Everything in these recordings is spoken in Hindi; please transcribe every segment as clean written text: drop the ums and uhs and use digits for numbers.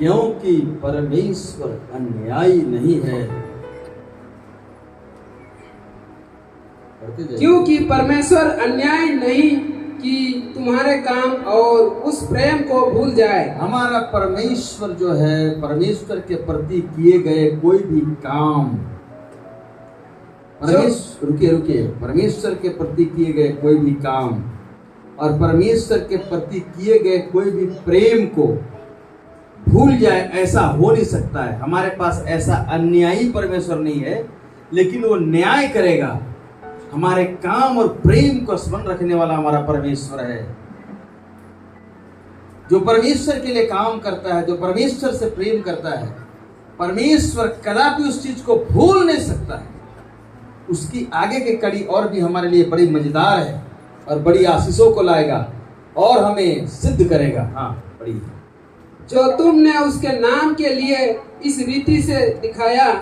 क्योंकि परमेश्वर अन्यायी नहीं है। क्योंकि परमेश्वर अन्याय नहीं कि तुम्हारे काम और उस प्रेम को भूल जाए। हमारा परमेश्वर जो है, परमेश्वर के प्रति किए गए कोई भी काम, रुकिए, परमेश्वर के प्रति किए गए कोई भी काम और परमेश्वर के प्रति किए गए कोई भी प्रेम को भूल जाए, ऐसा हो नहीं सकता है। हमारे पास ऐसा अन्यायी परमेश्वर नहीं है, लेकिन वो न्याय करेगा। हमारे काम और प्रेम को स्मरण रखने वाला हमारा परमेश्वर है। जो परमेश्वर के लिए काम करता है, जो परमेश्वर से प्रेम करता है, परमेश्वर कदापि उस चीज को भूल नहीं सकता है। उसकी आगे की कड़ी और भी हमारे लिए बड़ी मजेदार है और बड़ी आशीषों को लाएगा और हमें सिद्ध करेगा। हाँ, बड़ी जो तुमने उसके नाम के लिए इस रीति से दिखाया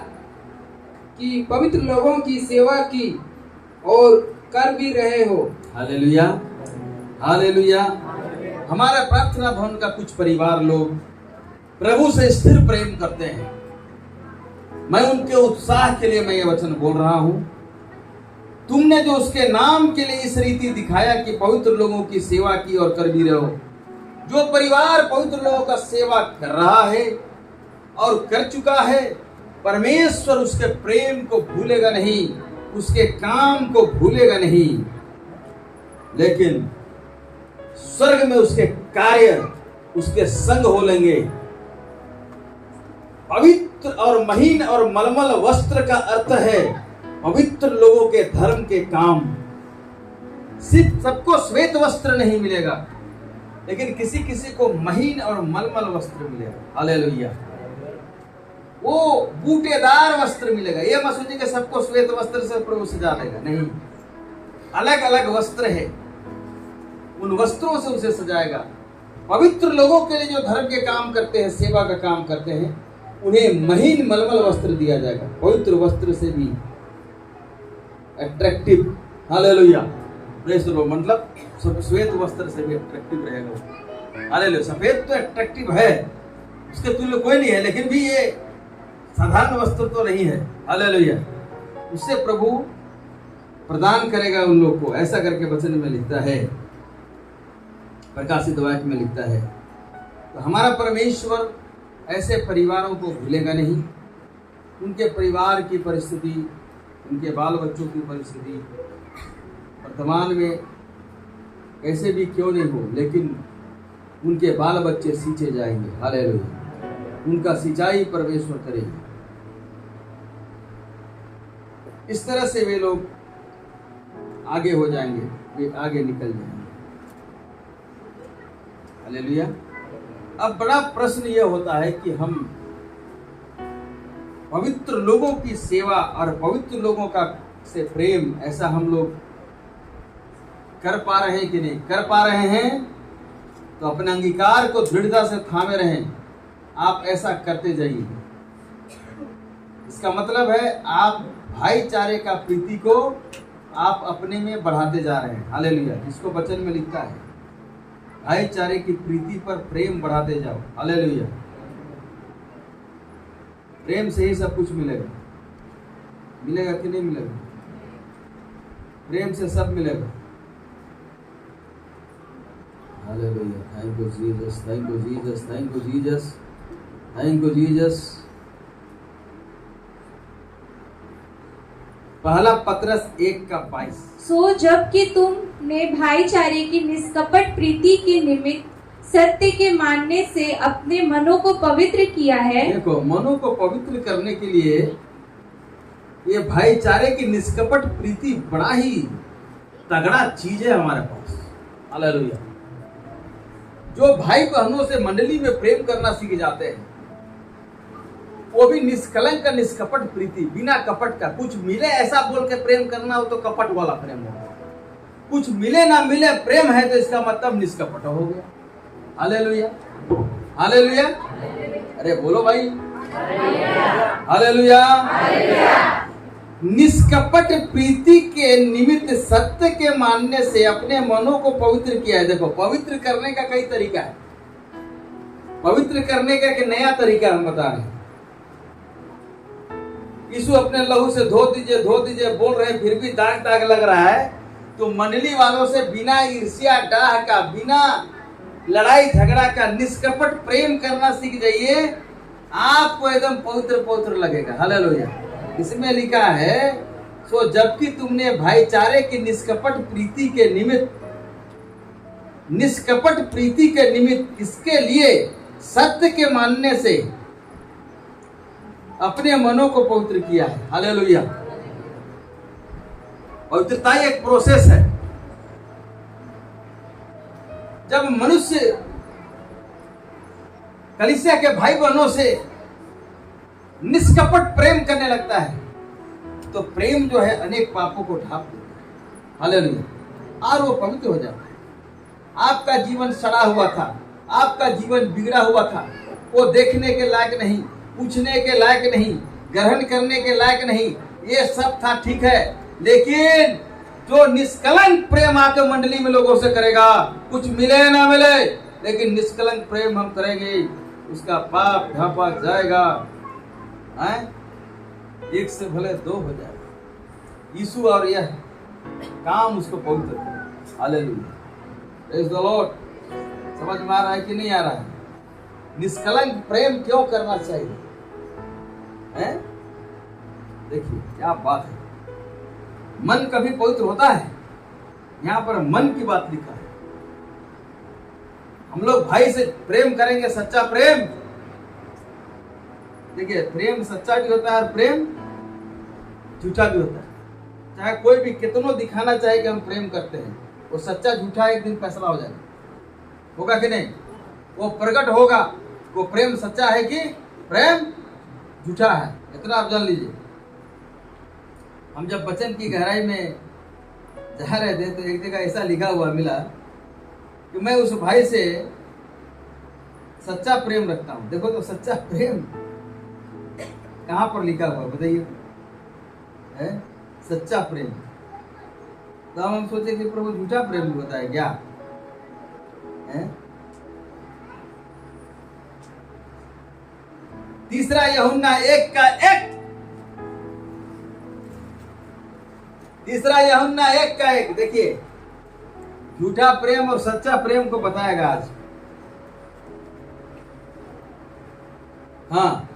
कि पवित्र लोगों की सेवा की और कर भी रहे हो। Hallelujah, hallelujah. हमारा प्रार्थना भवन का कुछ परिवार लोग प्रभु से स्थिर प्रेम करते हैं। मैं उनके उत्साह के लिए मैं ये वचन बोल रहा हूं। तुमने जो उसके नाम के लिए इस रीति दिखाया कि पवित्र लोगों की सेवा की और कर भी रहे हो। जो परिवार पवित्र लोगों का सेवा कर रहा है और कर चुका है, परमेश्वर उसके प्रेम को भूलेगा नहीं, उसके काम को भूलेगा नहीं, लेकिन स्वर्ग में उसके कार्य उसके संग हो लेंगे। पवित्र और महीन और मलमल वस्त्र का अर्थ है पवित्र लोगों के धर्म के काम। सिर्फ सबको श्वेत वस्त्र नहीं मिलेगा, लेकिन किसी किसी को महीन और मलमल वस्त्र मिलेगा। हालेलुया। वो बूटेदार वस्त्र मिलेगा। ये मत सोचिए कि सबको श्वेत वस्त्र से प्रभु सजा लेगा, नहीं। अलग अलग वस्त्र है, उन वस्त्रों से उसे सजाएगा। पवित्र लोगों के लिए जो धर्म के काम करते हैं, सेवा का काम करते हैं, उन्हें महीन मलमल वस्त्र दिया जाएगा। पवित्र वस्त्र से भी attractive. Hallelujah, praise the Lord. मतलब श्वेत वस्त्र से भी अट्रैक्टिव रहेगा। हालेलुया। सफेद तो अट्रैक्टिव है, उसके तुल्य कोई नहीं है, लेकिन भी ये साधारण वस्त्र तो नहीं है। हालेलुया। उससे प्रभु प्रदान करेगा उन लोग को। ऐसा करके वचन में लिखता है, प्रकाशित वाक्य में लिखता है। तो हमारा परमेश्वर ऐसे परिवारों को भूलेगा नहीं। उनके परिवार की परिस्थिति, उनके बाल बच्चों की परिस्थिति वर्तमान में कैसे भी क्यों नहीं हो, लेकिन उनके बाल बच्चे सींचे जाएंगे। हालेलुया। उनका सिंचाई परमेश्वर करेगा। इस तरह से वे लोग आगे हो जाएंगे, वे आगे निकल जाएंगे। हालेलुया। अब बड़ा प्रश्न यह होता है कि हम पवित्र लोगों की सेवा और पवित्र लोगों का से प्रेम, ऐसा हम लोग कर पा रहे हैं कि नहीं? कर पा रहे हैं तो अपने अंगीकार को दृढ़ता से थामे रहें। आप ऐसा करते जाइए। इसका मतलब है आप भाईचारे का प्रीति को आप अपने में बढ़ाते जा रहे हैं। हालेलुया। जिसको वचन में लिखता है, भाईचारे की प्रीति पर प्रेम बढ़ाते जाओ। हालेलुया। प्रेम से ही सब कुछ मिलेगा। मिलेगा कि नहीं मिलेगा? प्रेम से सब मिलेगा। Hallelujah. Thank you Jesus, thank you Jesus, thank you Jesus, thank you Jesus. पहला पतरस 1:22। सो जबकि तुमने भाईचारे की निष्कपट प्रीति के निमित्त सत्य के मानने से अपने मनों को पवित्र किया है। देखो, मनों को पवित्र करने के लिए ये भाईचारे की निष्कपट प्रीति बड़ा ही तगड़ा चीज है हमारे पास। हालेलुया। जो भाई बहनों से मंडली में प्रेम करना सीख जाते हैं, वो भी निष्कलंक का निष्कपट प्रीति, बिना कपट का। कुछ मिले ऐसा बोल के प्रेम करना हो तो कपट वाला प्रेम हो। कुछ मिले ना मिले प्रेम है तो इसका मतलब निष्कपट हो गया। Hallelujah, hallelujah. अरे बोलो भाई, हालेलुया। निष्कपट प्रीति के निमित्त सत्य के मानने से अपने मनों को पवित्र किया है। देखो, पवित्र करने का कई तरीका है। पवित्र करने का एक नया तरीका हम बता रहे हैं। यीशु अपने लहू से धो दीजिए बोल रहे हैं, फिर भी दाग दाग लग रहा है, तो मंडली वालों से बिना ईर्ष्या डाह का, बिना लड़ाई झगड़ा का निष्कपट प्रेम करना सीख जाइए, आपको एकदम पवित्र पवित्र लगेगा। हालेलुया। इसमें लिखा है, सो जबकि तुमने भाईचारे की निष्कपट प्रीति के निमित्त इसके लिए सत्य के मानने से अपने मनों को पवित्र किया है। हालेलुया। पवित्रता एक प्रोसेस है। जब मनुष्य कलीसिया के भाई बहनों से निष्कपट प्रेम करने लगता है, तो प्रेम जो है अनेक पापों को ढांप देता है। हालेलुया। और वो पवित्र हो जाता है। आपका जीवन सड़ा हुआ था, आपका जीवन बिगड़ा हुआ था, वो देखने के लायक नहीं, पूछने के लायक नहीं, ग्रहण करने के लायक नहीं, ये सब था, ठीक है। लेकिन जो निष्कलंक प्रेम आके मंडली में लोगों से करेगा, कुछ मिले ना मिले, लेकिन निष्कलंक प्रेम हम करेंगे, उसका पाप ढांपा जाएगा। एक से भले दो हो जाएगा। यीशु और यह काम उसको पवित्र करेगा। हालेलुया। Praise the Lord. समझ में आ रहा है कि नहीं आ रहा है? निष्कलंक प्रेम क्यों करना चाहिए? हैं? देखिए क्या बात है। मन कभी पवित्र होता है? यहां पर मन की बात लिखा है। हम लोग भाई से प्रेम करेंगे, सच्चा प्रेम। देखिए, प्रेम सच्चा भी होता है और प्रेम झूठा भी होता है। चाहे कोई भी कितनों दिखाना चाहे कि हम प्रेम करते हैं, वो सच्चा झूठा एक दिन फैसला हो जाएगा। होगा कि नहीं? वो प्रकट होगा, वो प्रेम सच्चा है कि प्रेम झूठा है। इतना आप जान लीजिए। हम जब वचन की गहराई में जा रहे थे, तो एक जगह ऐसा लिखा हुआ मिला कि मैं उस भाई से सच्चा प्रेम रखता हूं। देखो तो सच्चा प्रेम कहां पर लिखा हुआ बताइए? सच्चा प्रेम। तो हम सोचे कि प्रभु झूठा प्रेम भी होता है क्या? तीसरा यूहन्ना 1 का 1। तीसरा यूहन्ना 1 का 1 देखिए, झूठा प्रेम और सच्चा प्रेम को बताएगा आज। हाँ,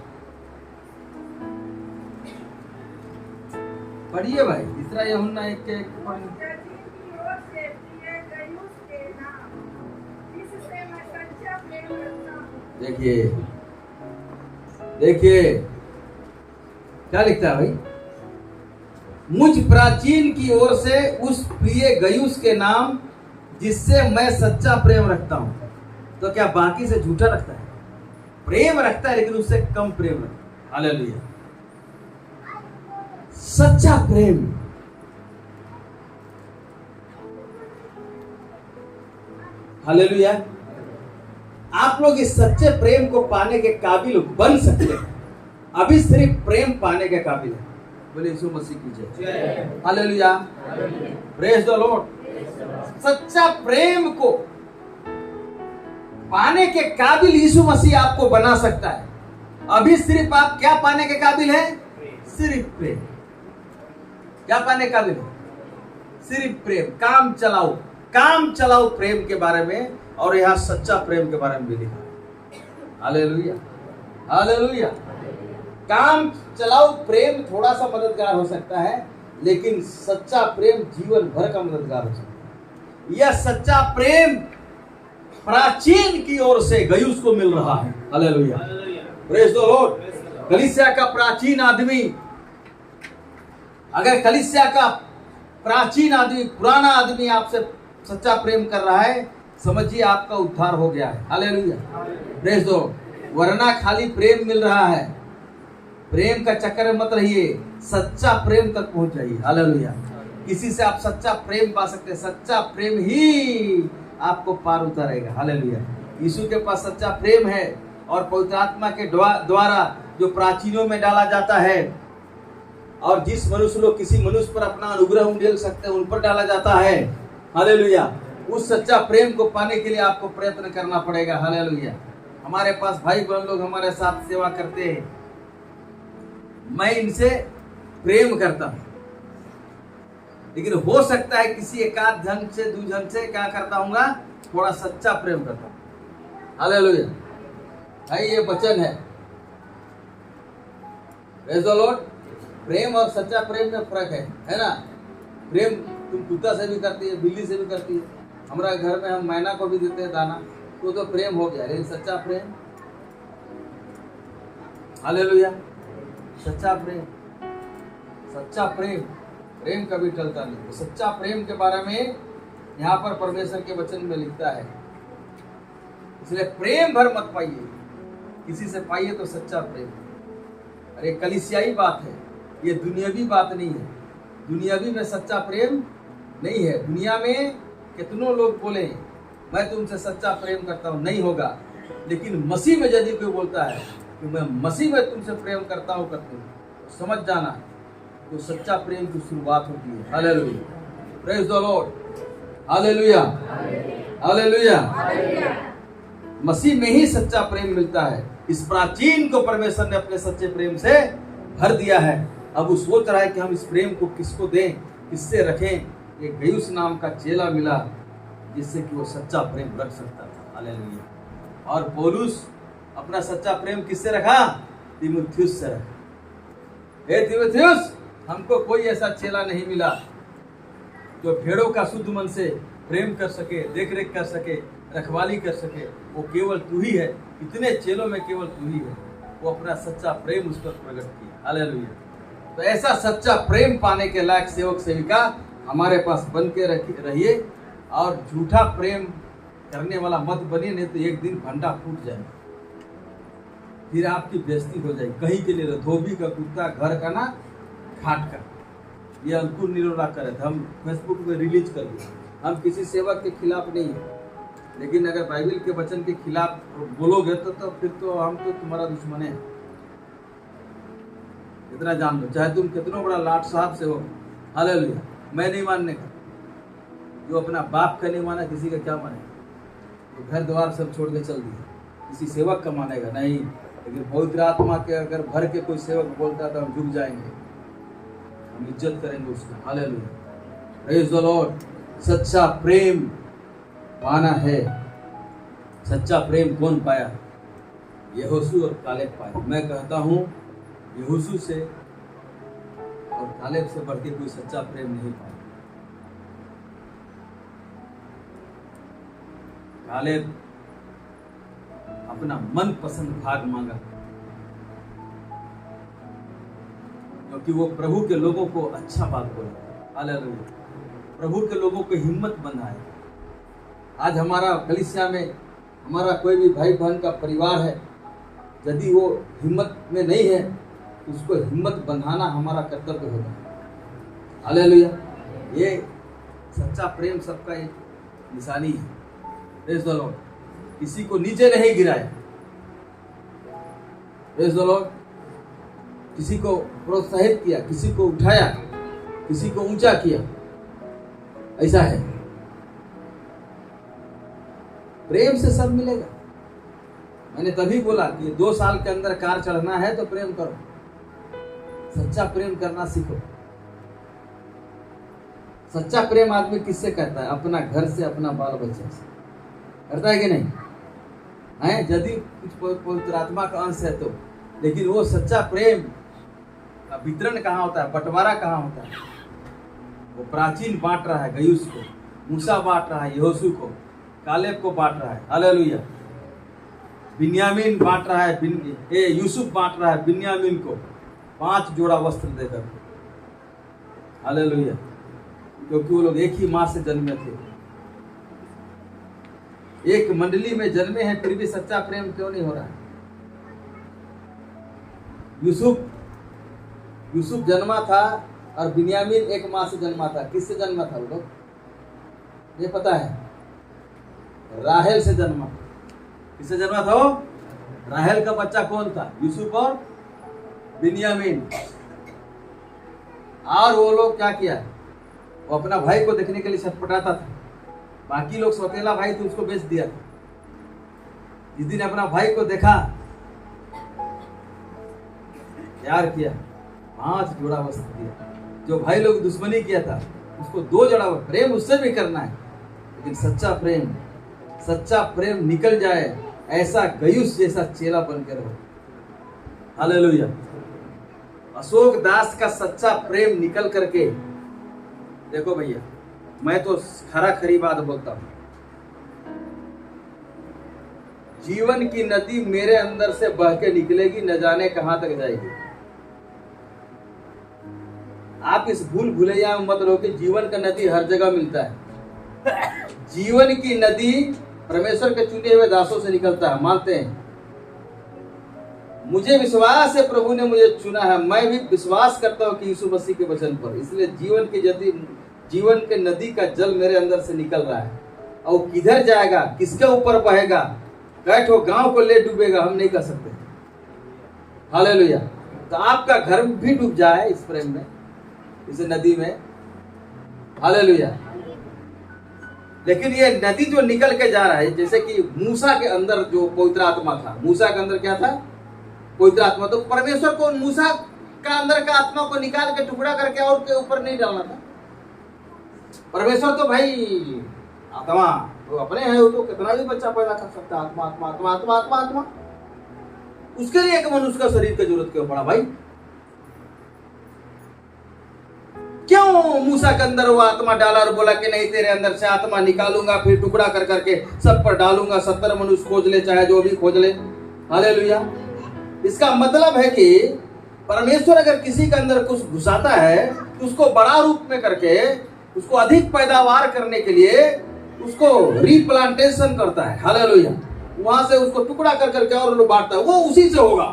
पढ़िए भाई। तीसरा यूहन्ना 1 के 1 देखिए देखिए क्या लिखता है भाई? मुझ प्राचीन की ओर से उस प्रिय गयुस के नाम जिससे मैं सच्चा प्रेम रखता हूं। तो क्या बाकी से झूठा रखता है? प्रेम रखता है, लेकिन उससे कम प्रेम रखता है। हालेलुया। सच्चा प्रेम। हालेलुया। आप लोग इस सच्चे प्रेम को पाने के काबिल बन सकते हैं। अभी सिर्फ प्रेम पाने के काबिल है। बोले यीशु मसीह की जय। हालेलुया। Praise the Lord. सच्चा प्रेम को पाने के काबिल यीशु मसीह आपको बना सकता है। अभी सिर्फ आप क्या पाने के काबिल है? सिर्फ प्रेम। क्या पाने के काबिल है? सिर्फ प्रेम। काम चलाओ प्रेम के बारे में, और यहाँ सच्चा प्रेम के बारे में भी लिखा है। हालेलुया। हालेलुया। काम चलाओ प्रेम थोड़ा सा मददगार हो सकता है, लेकिन सच्चा प्रेम जीवन भर का मददगार हो सकता है। यह सच्चा प्रेम प्राचीन की ओर से गयुस को मिल रहा है। हालेलुया। Praise the Lord. कलीसिया का प्राचीन आदमी, अगर कलीसिया का प्राचीन आदमी, पुराना आदमी आपसे सच्चा प्रेम कर रहा है, समझिए आपका उद्धार हो गया है। हालेलुया। प्रेज दो। वरना खाली प्रेम मिल रहा है, प्रेम का चक्कर में मत रहिए, सच्चा प्रेम तक पहुंच जाइए। हालेलुया। किसी से आप सच्चा प्रेम पा सकते हैं। सच्चा प्रेम ही आपको पार उतारेगा। हालेलुया। यीशु के पास सच्चा प्रेम है, और पवित्र आत्मा के द्वारा जो प्राचीनों में डाला जाता है, और जिस मनुष्य लोग किसी मनुष्य पर अपना अनुग्रह उंडेल सकते हैं, उन पर डाला जाता है। हालेलुया। उस सच्चा प्रेम को पाने के लिए आपको प्रयत्न करना पड़ेगा। हालेलुया। हमारे पास भाई बहन लोग हमारे साथ सेवा करते हैं, मैं इनसे प्रेम करता हूं, लेकिन हो सकता है किसी एकाध ढंग से दू ढंग से क्या करता हूँगा, थोड़ा सच्चा प्रेम करता हूँ। हालेलुया भाई, ये वचन है। Praise the Lord. प्रेम और सच्चा प्रेम में फर्क है ना। प्रेम तुम कुत्ता से भी करती है, बिल्ली से भी करती है। हमारा घर में हम मैना को भी देते हैं दाना, तो प्रेम हो गया। लेकिन सच्चा प्रेम, हालेलुया, सच्चा प्रेम, सच्चा प्रेम, प्रेम कभी टलता नहीं। तो सच्चा प्रेम के बारे में यहाँ पर परमेश्वर के वचन में लिखता है। इसलिए प्रेम भर मत पाइए, किसी से पाइए तो सच्चा प्रेम। अरे कलीसियाई बात है, ये दुनियावी बात नहीं है। दुनियावी में सच्चा प्रेम नहीं है। दुनिया में कितनों लोग बोले मैं तुमसे सच्चा प्रेम करता हूँ, नहीं होगा। लेकिन मसीह में यदि कोई बोलता है कि मैं मसीह में तुमसे प्रेम करता हूँ, करते हूँ, तो समझ जाना तो सच्चा प्रेम की शुरुआत होती है। Hallelujah, praise the Lord, hallelujah, hallelujah. मसीह में ही सच्चा प्रेम मिलता है। इस प्राचीन को परमेश्वर ने अपने सच्चे प्रेम से भर दिया है। अब वो सोच रहा है कि हम इस प्रेम को किसको दें, किससे रखें। एक गयुस नाम का चेला मिला जिससे कि वो सच्चा प्रेम रख सकता था। हालेलुया। और पौलुस अपना सच्चा प्रेम किससे रखा? तीमुथियुस से रखा। हे तीमुथियुस, हमको कोई ऐसा चेला नहीं मिला जो भेड़ों का शुद्ध मन से प्रेम कर सके, देख रेख कर सके, रखवाली कर सके। वो केवल तू ही है। इतने चेलों में केवल तू ही है। वो अपना सच्चा प्रेम उस पर प्रकट किया। हालेलुया। तो ऐसा सच्चा प्रेम पाने के लायक सेवक सेविका हमारे पास बन के रहिए, और झूठा प्रेम करने वाला मत बनिए, नहीं तो एक दिन भंडा फूट जाए, फिर आपकी बेइज्जती हो जाएगी। कहीं के लिए धोबी का कुत्ता घर का ना घाट का। ये अंकुर निरोला करे थे, हम फेसबुक में रिलीज कर दिए। हम किसी सेवक के खिलाफ नहीं है, लेकिन अगर बाइबल के वचन के खिलाफ बोलोगे तो फिर तो हम तो तुम्हारा दुश्मन है। इतना जान लो, चाहे तुम कितना बड़ा लाट साहब से हो। हालेलुया। मैं नहीं मानने का, जो अपना बाप का नहीं माना किसी का क्या माने। तो घर द्वार सब छोड़ के चल दिए, किसी सेवक का मानेगा नहीं। लेकिन पवित्र आत्मा के अगर भर के कोई सेवक बोलता है तो हम झुक जाएंगे, हम इज्जत करेंगे उसका। Hallelujah, praise the Lord. सच्चा प्रेम पाना है। सच्चा प्रेम कौन पाया? यहोशू और कालेब पाया। मैं कहता हूँ यहोशू से और कालेब से बढ़ के कोई सच्चा प्रेम नहीं पाया। कालेब अपना मनपसंद भाग मांगा, क्योंकि वो प्रभु के लोगों को अच्छा बात बोला। हालेलुया। प्रभु के लोगों को हिम्मत बनाए। आज हमारा कलीसिया में हमारा कोई भी भाई बहन का परिवार है, यदि वो हिम्मत में नहीं है तो उसको हिम्मत बंधाना हमारा कर्तव्य होता है। हालेलुया। ये सच्चा प्रेम सबका एक निशानी है। Praise the Lord. किसी को नीचे नहीं गिराए। Praise the Lord. किसी को प्रोत्साहित किया, किसी को उठाया, किसी को ऊंचा किया, ऐसा है। प्रेम से सब मिलेगा। मैंने तभी बोला कि 2 साल के अंदर कार चढ़ना है तो प्रेम करो, सच्चा प्रेम करना सीखो। सच्चा प्रेम आदमी किससे करता है? अपना घर से, अपना बाल बच्चे से करता है कि नहीं है? यदि कुछ पवित्र आत्मा का अंश है तो। लेकिन वो सच्चा प्रेम का वितरण कहाँ होता है, बंटवारा कहाँ होता है? वो प्राचीन बांट रहा है गयुस को, मूसा बांट रहा है यहोशू को, कालेब को बांट रहा है। हालेलुया। बिन्यामीन बांट रहा है, यूसुफ बांट रहा है बिन्यामीन को 5 जोड़ा वस्त्र देकर। हालेलुया। क्योंकि वो लोग एक ही माँ से जन्मे थे, एक मंडली में जन्मे हैं, फिर भी सच्चा प्रेम क्यों नहीं हो रहा है? यूसुफ जन्मा था और बिन्यामीन एक माँ से जन्मा था। किससे जन्मा था वो लोग? ये पता है? राहेल से जन्मा। किससे जन्मा था वो? राहेल का बच्चा कौन था? यूसुफ और बिन्यामीन। और वो लोग क्या किया? वो अपना भाई को देखने के लिए छटपटाता था। बाकी लोग सौतेला भाई थे, उसको बेच दिया था। जिस दिन अपना भाई को देखा, प्यार किया, 5 जोड़ा वस्त्र दिया। जो भाई लोग दुश्मनी किया था उसको 2 जोड़ा। प्रेम उससे भी करना है, लेकिन सच्चा प्रेम निकल जाए, ऐसा गयुस जैसा चेला बनकर रहो। हालेलुया। अशोक दास का सच्चा प्रेम निकल करके देखो भैया, मैं तो खरी बात बोलता हूं, जीवन की नदी मेरे अंदर से बह के निकलेगी, न जाने कहां तक जाएगी। आप इस भूल भुलैया में मत रहो कि जीवन का नदी हर जगह मिलता है। जीवन की नदी परमेश्वर के चुने हुए दासों से निकलता है, मानते हैं। मुझे विश्वास है प्रभु ने मुझे चुना है, मैं भी विश्वास करता हूं कि यीशु मसीह के वचन पर, इसलिए जीवन के नदी का जल मेरे अंदर से निकल रहा है। और किधर जाएगा, किसके ऊपर बहेगा, कैठो गांव को ले डूबेगा, हम नहीं कर सकते। हालेलुया। तो आपका घर भी डूब जाए इस प्रेम में, इस नदी में। हालेलुया। लेकिन ये नदी जो निकल के जा रहा है, जैसे कि मूसा के अंदर जो पवित्र आत्मा था, मूसा के अंदर क्या था, पवित्र आत्मा। तो परमेश्वर को मूसा का अंदर का आत्मा को निकाल के टुकड़ा करके और के ऊपर नहीं डालना था। परमेश्वर तो भाई आत्मा तो अपने है, वो तो कितना भी बच्चा पैदा कर सकता है। आत्मा आत्मा आत्मा आत्मा आत्मा आत्मा, उसके लिए एक मनुष्य का शरीर की जरूरत क्यों पड़ा भाई? क्यों मूसा के अंदर वो आत्मा डाला और बोला कि नहीं, तेरे अंदर से आत्मा निकालूंगा, फिर टुकड़ा कर करके सब पर डालूंगा, 70 मनुष्य खोज ले, चाहे जो भी खोज ले। हालेलुया। इसका मतलब है कि परमेश्वर अगर किसी के अंदर कुछ घुसाता है तो उसको बड़ा रूप में करके, उसको अधिक पैदावार करने के लिए उसको रिप्लांटेशन करता है। हालेलुया। वहां से उसको टुकड़ा कर करके और लोग बांटता है, वो उसी से होगा।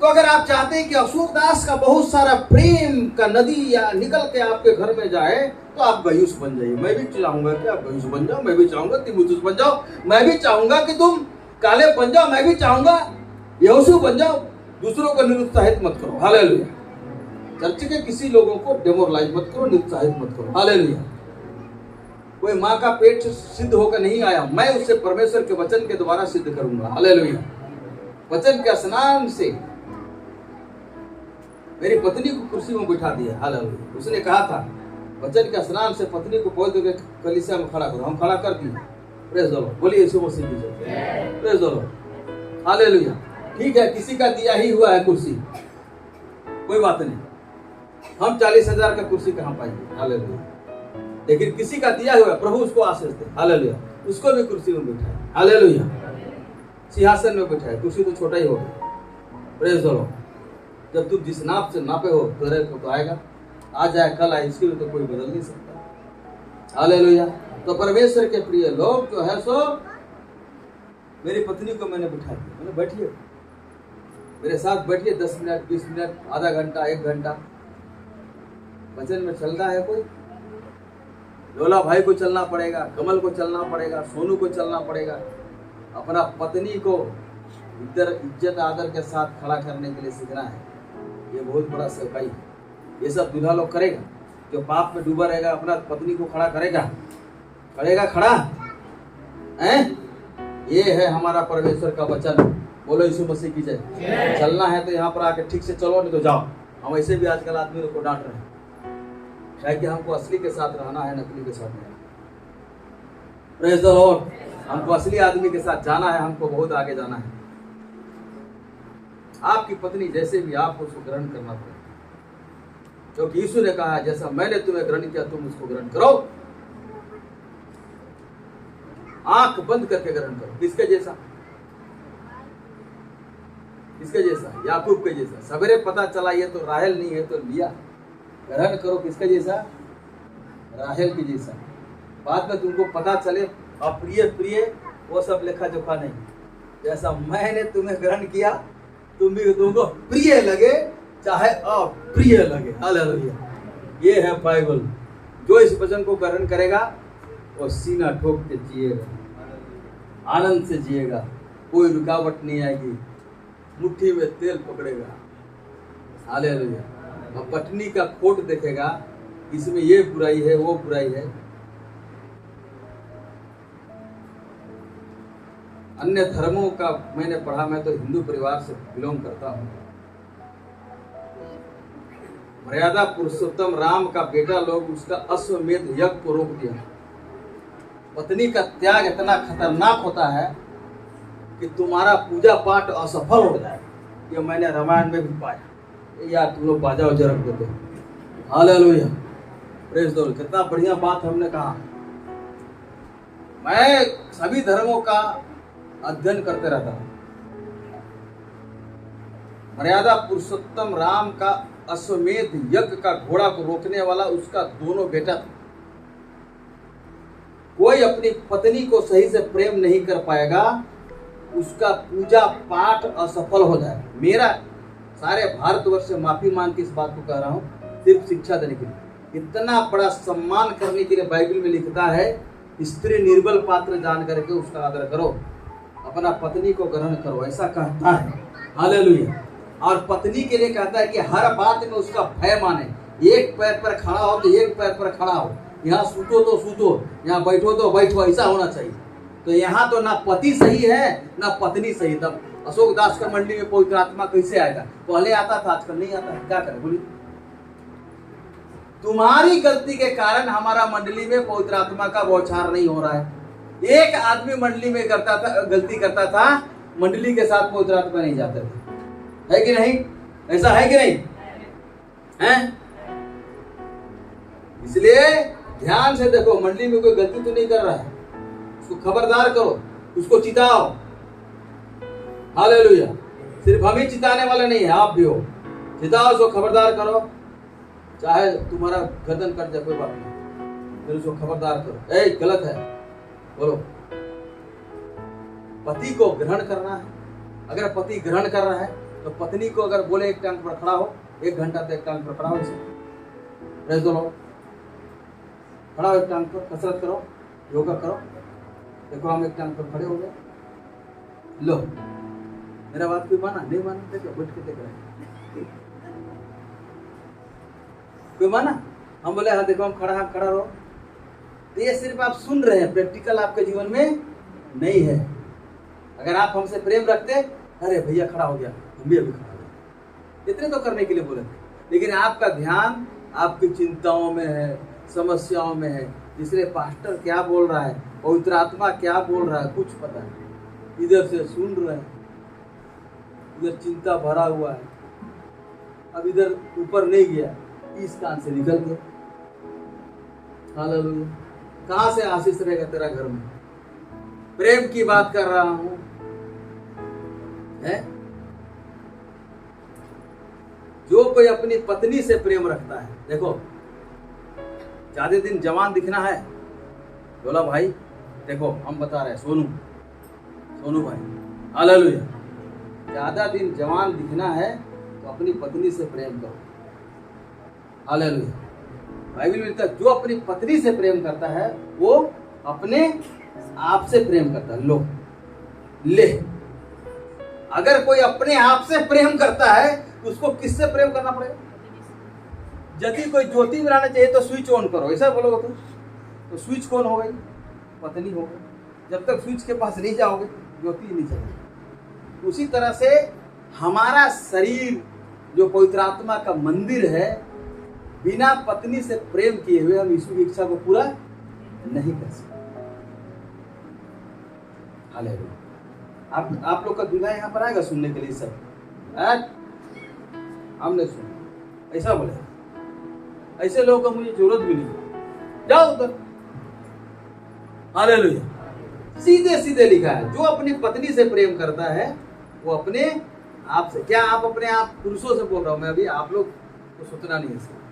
तो अगर आप चाहते हैं कि अशोक दास का बहुत सारा प्रेम का नदी या निकल के आपके घर में जाए, तो आप गयुस बन जाइए। मैं भी चाहूंगा कि आप गयुस बन जाओ, मैं भी चाहूंगा तीमुथियुस बन जाओ, मैं भी चाहूंगा कि तुम काले बन जाओ, मैं भी चाहूंगा यहोशू बन जाओ। दूसरों को निरुत्साहित मत करो। हालेलुया। चर्च के किसी लोगों को डेमोरलाइज मत करो, निरुत्साहित मत करो। हालेलुया। कोई माँ का पेट सिद्ध होकर नहीं आया, मैं उसे परमेश्वर के वचन के द्वारा सिद्ध करूंगा। हालेलुया। वचन के स्नान से मेरी पत्नी को कुर्सी में बिठा दिया। हालेलुया। उसने कहा था वचन के स्नान से पत्नी को पवित्र कलीसिया में खड़ा करो, हम खड़ा कर दिए। Praise the Lord. बोलिए यीशु मसीह की जय। Praise the Lord. हालेलुया। ठीक है, किसी का दिया ही हुआ है कुर्सी, कोई बात नहीं, हम 40,000 का कुर्सी कहां पाएंगे। हालेलुया। लेकिन किसी का दिया हुआ, प्रभु उसको आशीष दे। हालेलुया। उसको भी कुर्सी में बिठाए। हालेलुया। सिंहासन में बिठाए, कुर्सी तो छोटा ही होगा। Praise the Lord. जब तुम जिस नाप से नापे हो तेरे को तो आएगा, आज आए कल आए, इसके लिए तो कोई बदल नहीं सकता। हालेलुया। तो परमेश्वर के प्रिय लोग जो है सो, मेरी पत्नी को मैंने बिठा दिया, मैंने बैठिए, मेरे साथ बैठिए 10 मिनट 20 मिनट, आधा घंटा 1 घंटा। वचन में चलता है कोई, लोला भाई को चलना पड़ेगा, कमल को चलना पड़ेगा, सोनू को चलना पड़ेगा। अपना पत्नी को इज्जत आदर के साथ खड़ा करने के लिए सीखना है। ये बहुत बड़ा सेवकाई है। ये सब दूल्हा लोग करेगा, जो पाप में डूबा रहेगा अपना पत्नी को खड़ा करेगा खड़ा है। ये है हमारा परमेश्वर का वचन। बोलो यीशु मसीह की जय। चलना है तो यहाँ पर आके ठीक से चलो, नहीं तो जाओ। हम ऐसे भी आजकल आदमी को डांट रहे हैं, शायद कि हमको असली के साथ रहना है, नकली के साथ नहीं। Praise the Lord. हमको असली आदमी के साथ जाना है, हमको बहुत आगे जाना है। आपकी पत्नी जैसे भी, आपको उसको ग्रहण करना पड़ेगा, क्योंकि यीशु ने कहा जैसा मैंने तुम्हें ग्रहण किया तुम उसको ग्रहण करो। आंख बंद करके ग्रहण करो। किसके जैसा? किसके जैसा? याकूब के जैसा। सवेरे पता चला ये तो राहेल नहीं है तो लिया। ग्रहण करो किसके जैसा? राहेल के जैसा। बाद में तुमको पता चले अप्रिय प्रिय, वो सब लेखा जोखा नहीं। जैसा मैंने तुम्हें ग्रहण किया तुम भी तुमको प्रिय लगे चाहे अप्रिय लगे। हालेलुया। ये है बाइबल। जो इस वचन को ग्रहण करेगा वो सीना ठोक के जिएगा, आनंद से जिएगा, कोई रुकावट नहीं आएगी, मुट्ठी में तेल पकड़ेगा। हालेलुया। और पत्नी का खोट देखेगा, इसमें ये बुराई है वो बुराई है। अन्य धर्मों का मैंने पढ़ा, मैं तो हिंदू परिवार से बिलोंग करता हूँ। मर्यादा पुरुषोत्तम राम का बेटा लोग उसका अश्वमेध यज्ञ को रोक दिया। पत्नी का त्याग इतना खतरनाक होता है कि तुम्हारा पूजा पाठ असफल हो जाए। ये मैंने रामायण में भी पाया। यार तुम लोग बाजा उजा रख देते। Hallelujah, praise the Lord. कितना बढ़िया बात हमने कहा। मैं सभी धर्मों का अध्ययन करते रहता हूँ। मर्यादा पुरुषोत्तम राम का अश्वमेध यज्ञ का घोड़ा को रोकने वाला उसका दोनों बेटा था। कोई अपनी पत्नी को सही से प्रेम नहीं कर पाएगा, उसका पूजा पाठ असफल हो जाएगा। मेरा सारे भारतवर्ष से माफी मांग के इस बात को कह रहा हूँ, सिर्फ शिक्षा देने के लिए। इतना बड़ा सम्मान करने के लिए बाइबल में लिखता है, स्त्री निर्बल पात्र जान करके उसका आदर करो, अपना पत्नी को ग्रहण करो, ऐसा कहता है। हालेलुया। और पत्नी के लिए कहता है कि हर बात में उसका भय माने। एक पैर पर खड़ा हो तो एक पैर पर खड़ा हो, यहाँ सूतो तो सूतो, यहाँ बैठो तो बैठो, ऐसा होना चाहिए। तो यहाँ तो ना पति सही है ना पत्नी सही। तब अशोक दास का मंडली में पवित्र आत्मा कैसे आएगा? पहले आता था, आजकल नहीं आता है। क्या करें बोलिए? तुम्हारी गलती के कारण हमारा मंडली में पवित्र आत्मा का बौछार नहीं हो रहा है। एक आदमी मंडली में करता था, गलती करता था, मंडली के साथ पवित्र आत्मा नहीं जाते थे। है कि नहीं? ऐसा है कि नहीं है? इसलिए ध्यान से देखो, मंडली में कोई गलती तो नहीं कर रहा है, उसको खबरदार करो, उसको चिताओ। हालेलुया। सिर्फ हम ही चिताने वाले नहीं है, आप भी हो। चिताओ, उसको खबरदार करो, चाहे तुम्हारा गर्दन कट जाए कोई बात नहीं, फिर उसको खबरदार करो। ए गलत है बोलो। पति को ग्रहण करना है। अगर पति ग्रहण कर रहा है तो पत्नी को अगर बोले एक टांग पर खड़ा हो, 1 घंटा तक एक टांग पर खड़ा हो, इसे प्रेज द लॉर्ड, खड़ा हो एक टांग पर, कसरत करो, योगा करो। देखो हम एक टांग पर खड़े हो गए। लो, मेरा बात कोई माना? नहीं माना? देखो बैठ के देख रहे, कोई माना? हम बोले हाँ देखो हम खड़ा रहो। तो ये सिर्फ आप सुन रहे हैं, प्रैक्टिकल आपके जीवन में नहीं है। अगर आप हमसे प्रेम रखते, अरे भैया खड़ा हो गया, हम भी अभी खड़ा हो गए, इतने तो करने के लिए बोले थे। लेकिन आपका ध्यान आपकी चिंताओं में है, समस्याओं में है। इसलिए पास्टर क्या बोल रहा है, पवित्र आत्मा क्या बोल रहा है, कुछ पता नहीं। इधर से सुन रहे हैं, इधर चिंता भरा हुआ है, अब इधर ऊपर नहीं गया, इस कान से निकल गया। हालेलुया। कहां से आशीष रहेगा तेरा घर में? प्रेम की बात कर रहा हूं है? जो कोई अपनी पत्नी से प्रेम रखता है, देखो ज्यादा दिन जवान दिखना है, बोला भाई देखो हम बता रहे हैं, सोनू भाई, हालेलुया, ज्यादा दिन जवान दिखना है तो अपनी पत्नी से प्रेम करो। हालेलुया। बाइबल में लिखता है जो अपनी पत्नी से प्रेम करता है वो अपने आप से प्रेम करता है। लो ले, अगर कोई अपने आप से प्रेम करता है तो उसको किससे प्रेम करना पड़ेगा? यदि कोई ज्योति बनाना चाहिए तो स्विच ऑन करो, ऐसा बोलोगे तो स्विच कौन हो गई? पत्नी हो गई। जब तक स्विच के पास नहीं जाओगे ज्योति नहीं चलेगी। उसी तरह से हमारा शरीर जो पवित्र आत्मा का मंदिर है, बिना पत्नी से प्रेम किए हुए हम यीशु की इच्छा को पूरा नहीं कर सकते। हालेलुया। आप लोग का दूल्हा यहाँ पर आएगा सुनने के लिए सब? हमने सुना, ऐसा बोले, ऐसे लोगों का मुझे जरूरत भी नहीं, जाओ उधर। हालेलुया। सीधे सीधे लिखा है, जो अपनी पत्नी से प्रेम करता है वो अपने आप से। क्या आप अपने आप पुरुषों से बोल रहा हूं मैं अभी, आप लोग को सोचना नहीं है।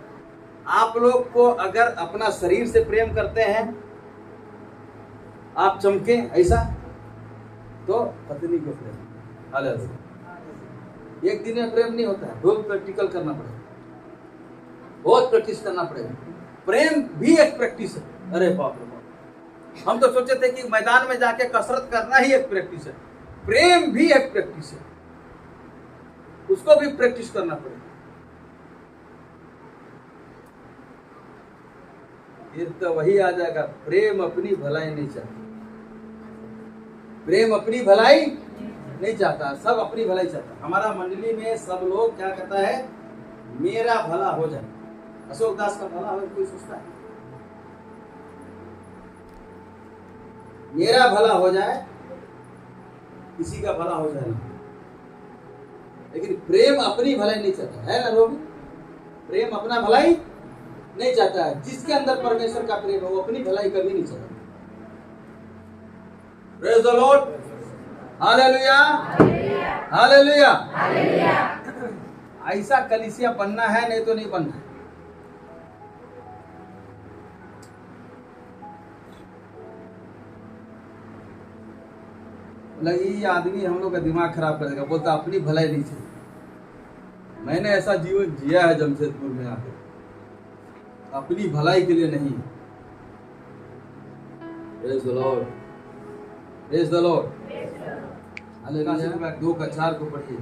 आप लोग को अगर अपना शरीर से प्रेम करते हैं, आप चमके ऐसा, तो पत्नी को प्रेम। हालेलुया। एक दिन में प्रेम नहीं होता है, बहुत प्रैक्टिकल करना पड़ेगा, बहुत प्रैक्टिस करना पड़ेगा। प्रेम भी एक प्रैक्टिस है। अरे बाप रे बाप, हम तो सोचे थे कि मैदान में जाके कसरत करना ही एक प्रैक्टिस है, प्रेम भी एक प्रैक्टिस है, उसको भी प्रैक्टिस करना पड़ेगा। फिर तो वही आ जाएगा, प्रेम अपनी भलाई नहीं चाहती। प्रेम अपनी भलाई नहीं चाहता, सब अपनी भलाई चाहता। हमारा मंडली में सब लोग क्या कहता है, मेरा भला हो जाए। अशोक दास का भला हो कोई सोचता है? मेरा भला हो जाए, किसी का भला हो जाए ना। लेकिन प्रेम अपनी भलाई नहीं चाहता है ना लोग। प्रेम अपना भलाई नहीं चाहता है। जिसके अंदर परमेश्वर का प्रेम है वो अपनी भलाई कभी नहीं चाहता। Praise the Lord, hallelujah, hallelujah. ऐसा कलीसिया बनना है, नहीं तो नहीं बनना है। लगी ये आदमी हम लोग का दिमाग खराब कर देगा, बोलता अपनी भलाई नहीं चाहिए। मैंने ऐसा जीवन जिया है जमशेदपुर में आकर, अपनी भलाई के लिए नहीं। Praise the Lord, praise the Lord, hallelujah. 2:4 को पढ़िए।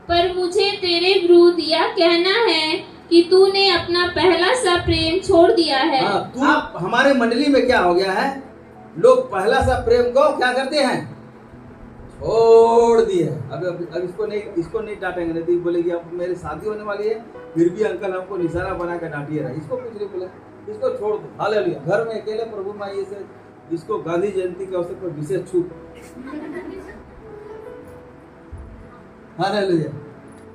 पर मुझे तेरे विरुद्ध यह कहना है कि तूने अपना पहला सा प्रेम छोड़ दिया है। तू हमारे मंडली में क्या हो गया है, लोग पहला सा प्रेम को क्या करते हैं, छोड़ दिए। अब इसको नहीं डांटेंगे, नहीं तो बोलेगी अब मेरी शादी होने वाली है, फिर भी अंकल हमको निशाना बना कर डांटिए रहा। इसको कुछ नहीं बोला, इसको छोड़ दो। हालेलुया। घर में अकेले प्रभु माँ ये से इसको गांधी जयंती के अवसर पर विशेष छूट। Hallelujah,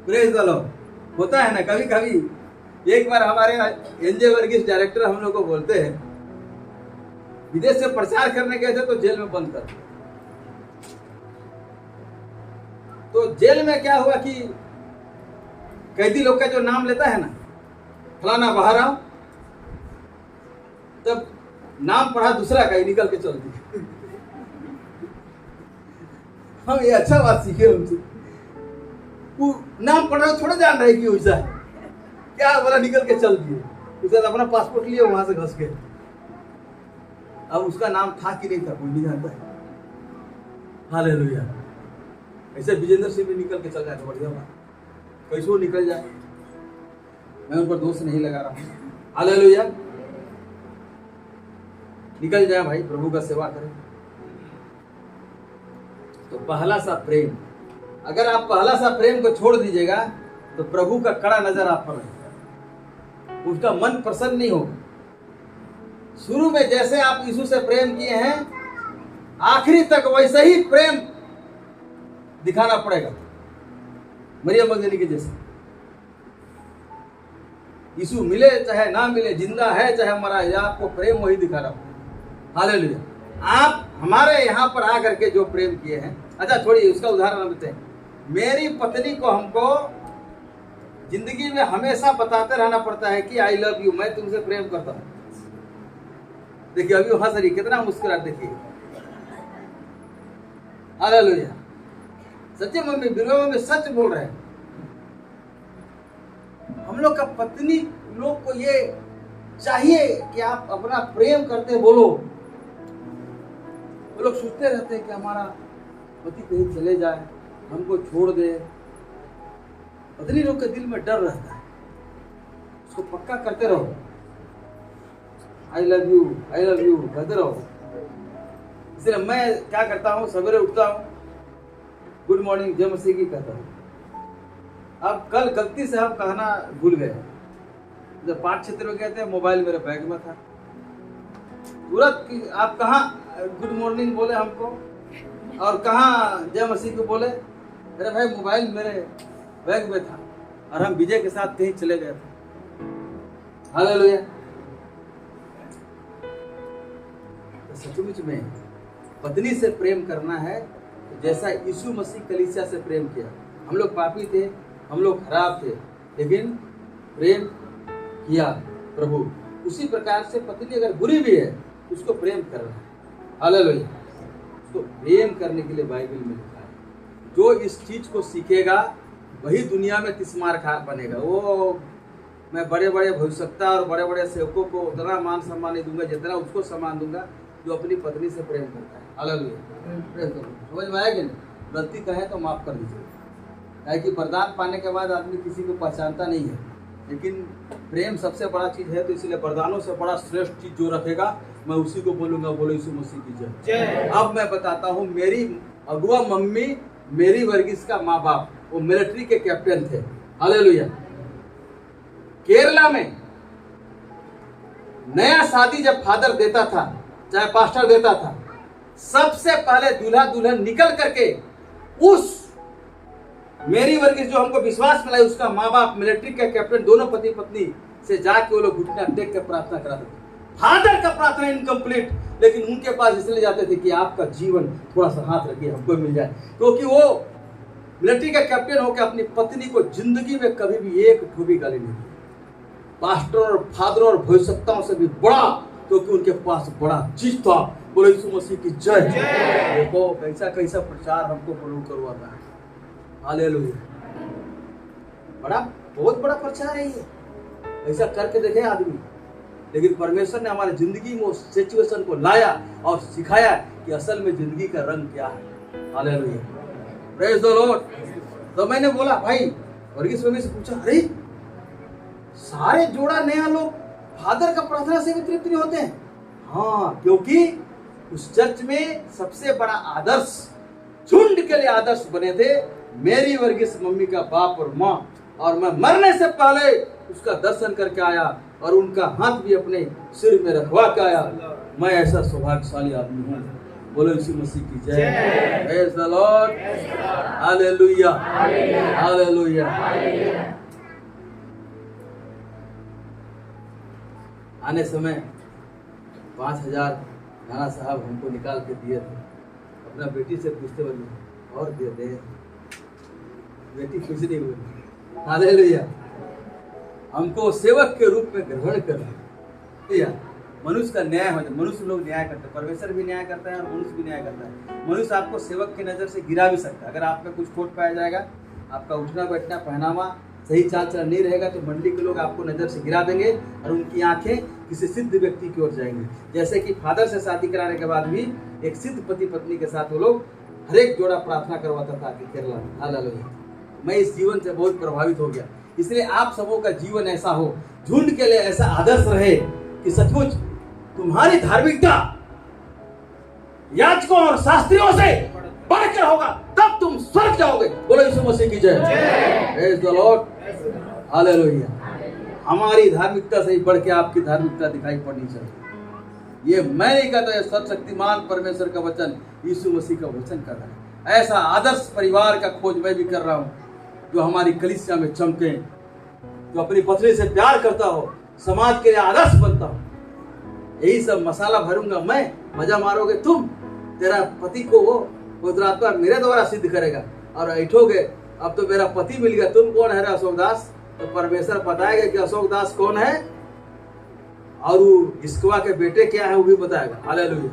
praise the Lord. होता है ना कभी कभी। एक बार हमारे एनजे वर्गीस डायरेक्टर हम लोग को बोलते हैं, विदेश से प्रचार करने गए थे तो जेल में बंद कर। तो जेल में क्या हुआ कि कैदी लोग का जो नाम लेता है ना, फलाना बाहर आओ, तब नाम पढ़ा दूसरा का ही, निकल के चल दिया। हम ये अच्छा बात सीखे उनसे। वो नाम पढ़ रहा थोड़ा जान रहे कि वैसा है क्या, बोला निकल के चल दिए। उसके बाद अपना पासपोर्ट लिए वहां से घस के। अब उसका नाम था कि नहीं था कोई नहीं जानता है। हालेलुया। ऐसे विजेंद्र सिंह भी निकल के चल जाए तो बढ़िया बात, कैसे वो निकल जाए। मैं उन पर दोष नहीं लगा रहा हूँ। हालेलुया। निकल जाए भाई, प्रभु का सेवा करें। तो पहला सा प्रेम, अगर आप पहला सा प्रेम को छोड़ दीजिएगा तो प्रभु का कड़ा नजर आप पर रहेगा, उसका मन प्रसन्न नहीं होगा। शुरू में जैसे आप यीशु से प्रेम किए हैं, आखिरी तक वैसे ही प्रेम दिखाना पड़ेगा, मरियम मगदली के जैसे। यीशु मिले चाहे ना मिले, जिंदा है चाहे मरा है, आपको प्रेम वही दिखाना पड़ेगा। हालेलुया। आप हमारे यहाँ पर आकर के जो प्रेम किए हैं, अच्छा छोड़िए उसका उदाहरण देते हैं। मेरी पत्नी को हमको जिंदगी में हमेशा बताते रहना पड़ता है कि आई लव यू, मैं तुमसे प्रेम करता हूँ। देखिए अभी हंस रही, कितना मुस्कुरा, देखिए। हालेलुया। सच्चे मम्मी, बिरवा मम्मी सच बोल रहे हैं। हम लोग का पत्नी लोग को ये चाहिए कि आप अपना प्रेम करते बोलो। वो लोग सोचते रहते हैं कि हमारा पति कहीं चले जाए, हमको छोड़ दे। पत्नी लोग के दिल में डर रहता है, उसको पक्का करते रहो, आई लव यू कहते रहो। इसलिए मैं क्या करता हूँ, सवेरे उठता हूँ, गुड मॉर्निंग जय मसीह की कहता हूँ। अब कल गलती से हम कहना भूल गए, जब पाठ क्षेत्र में गए थे, मोबाइल मेरे बैग में था। तुरंत आप कहाँ गुड मॉर्निंग बोले हमको और कहाँ जय मसीह को बोले। अरे भाई मोबाइल मेरे बैग में था और हम विजय के साथ कहीं चले गए थे। हालेलुया। तो सचमुच में पत्नी से प्रेम करना है जैसा यीशु मसीह कलीसिया से प्रेम किया। हम लोग पापी थे, हम लोग खराब थे, लेकिन प्रेम किया प्रभु। उसी प्रकार से पत्नी अगर बुरी भी है उसको प्रेम करना है। हालेलुया। उसको प्रेम करने के लिए बाइबल में लिखा है, जो इस चीज को सीखेगा वही दुनिया में तिस्मार खा बनेगा। वो मैं बड़े बड़े भविष्यवक्ता और बड़े बड़े सेवकों को उतना मान सम्मान नहीं दूंगा जितना उसको सम्मान दूंगा जो अपनी पत्नी से प्रेम करता है। हालेलुया। समझ में आया कि नहीं? गलती कहे तो माफ कर दीजिए, कि वरदान पाने के बाद आदमी किसी को पहचानता नहीं है। लेकिन प्रेम सबसे बड़ा चीज है, तो इसलिए वरदानों से बड़ा श्रेष्ठ चीज जो रखेगा मैं उसी को बोलूंगा। बोलो यीशु मसीह की जय। अब मैं बताता हूँ, मेरी अगुआ मम्मी मेरी वर्गीस का माँ बाप वो मिलिट्री के कैप्टन थे। हालेलुया। केरला में नया शादी जब फादर देता था, चाहे पास्टर देता था, सबसे पहले दूल्हा दुल्हन निकल करके उस मेरी वर्गीस जो हमको विश्वास मिला उसका माँ बाप मिलिट्री का कैप्टन दोनों पति पत्नी से जाके वो लोग घुटना टेक कर प्रार्थना कराते थे। फादर का प्रार्थना इनकम्प्लीट, लेकिन उनके पास इसलिए जाते थे कि आपका जीवन थोड़ा सा हाथ रखिए हमको मिल जाए, क्योंकि वो मिलिट्री का कैप्टन होकर अपनी पत्नी को जिंदगी में कभी भी एक ठोबी गाली नहीं दी। पास्टर और फादर और भविष्यवक्ताओं से भी बड़ा, क्योंकि उनके पास बड़ा चीज था। बोलो यीशु मसीह की जय। देखो कैसा कैसा प्रचार हमको प्रभु करवाता है। हालेलुया। बड़ा बहुत बड़ा प्रचार है ये, ऐसा करके देखे आदमी। लेकिन परमेश्वर ने हमारे जिंदगी में उस सिचुएशन को लाया और सिखाया कि असल में जिंदगी का रंग क्या है। Hallelujah, praise the Lord. तो मैंने बोला भाई वर्गीस मम्मी से पूछा, अरे सारे जोड़ा नया लोग फादर का प्रार्थना से भी तृप्त नहीं होते हैं? हाँ, क्योंकि उस चर्च में सबसे बड़ा आदर्श, झुंड के लिए आदर्श बने थे मेरी वर्गीस मम्मी का बाप और माँ। और मैं मरने से पहले उसका दर्शन करके आया और उनका हाथ भी अपने सिर में रखवा के आया। मैं ऐसा सौभाग्यशाली आदमी हूँ। बोलो यीशु मसीह की जय। Praise the Lord. Hallelujah, hallelujah. आने समय 5,000 नाना साहब हमको निकाल के दिए थे। अपना बेटी से पूछते बने और दे दे, बेटी खुश नहीं हुई। हालेलुया। हमको सेवक के रूप में ग्रहण कर। मनुष्य का न्याय हो जाए। मनुष्य लोग न्याय करते हैं, परमेश्वर भी न्याय करता है और मनुष्य भी न्याय करता है। मनुष्य आपको सेवक की नजर से गिरा भी सकता है। अगर आप में कुछ खोट पाया जाएगा, आपका उठना बैठना पहनावा सही चाल चलन नहीं रहेगा, तो मंडली के लोग आपको नजर से गिरा देंगे और उनकी आंखें किसी सिद्ध व्यक्ति की ओर जाएंगी। जैसे कि फादर से शादी कराने के बाद भी एक सिद्ध पति पत्नी के साथ वो लोग हर एक जोड़ा प्रार्थना करवाता था कि केरला में। हालेलुया। मैं इस जीवन से बहुत प्रभावित हो गया। इसलिए आप सबों का जीवन ऐसा हो, झुंड के लिए ऐसा आदर्श रहे कि सचमुच तुम्हारी धार्मिकता याजकों और शास्त्रियों से बढ़कर होगा, तब तुम स्वर्ग जाओगे। बोलो यीशु मसीह की जय। Praise the Lord. हालेलुया। हमारी धार्मिकता से ही बढ़ के आपकी धार्मिकता दिखाई पड़नी चाहिए। ये मैं नहीं कहता, ये सर्वशक्तिमान परमेश्वर का वचन, यीशु मसीह का वचन कर रहा है। ऐसा आदर्श परिवार का खोज मैं भी कर रहा हूँ जो हमारी कलीसिया में चमके, जो अपनी पत्नी से प्यार करता हो, समाज के लिए आदर्श बनता हो। यही सब मसाला भरूंगा मैं, मजा मारोगे तुम। तेरा पति को वो पवित्र आत्मा मेरे द्वारा सिद्ध करेगा और ऐठोगे अब तो मेरा पति मिल गया, तुम कौन है अशोक दास? तो परमेश्वर बताएगा कि अशोक दास कौन है और वो इसकवा के बेटे क्या है वो भी बताएगा। Hallelujah.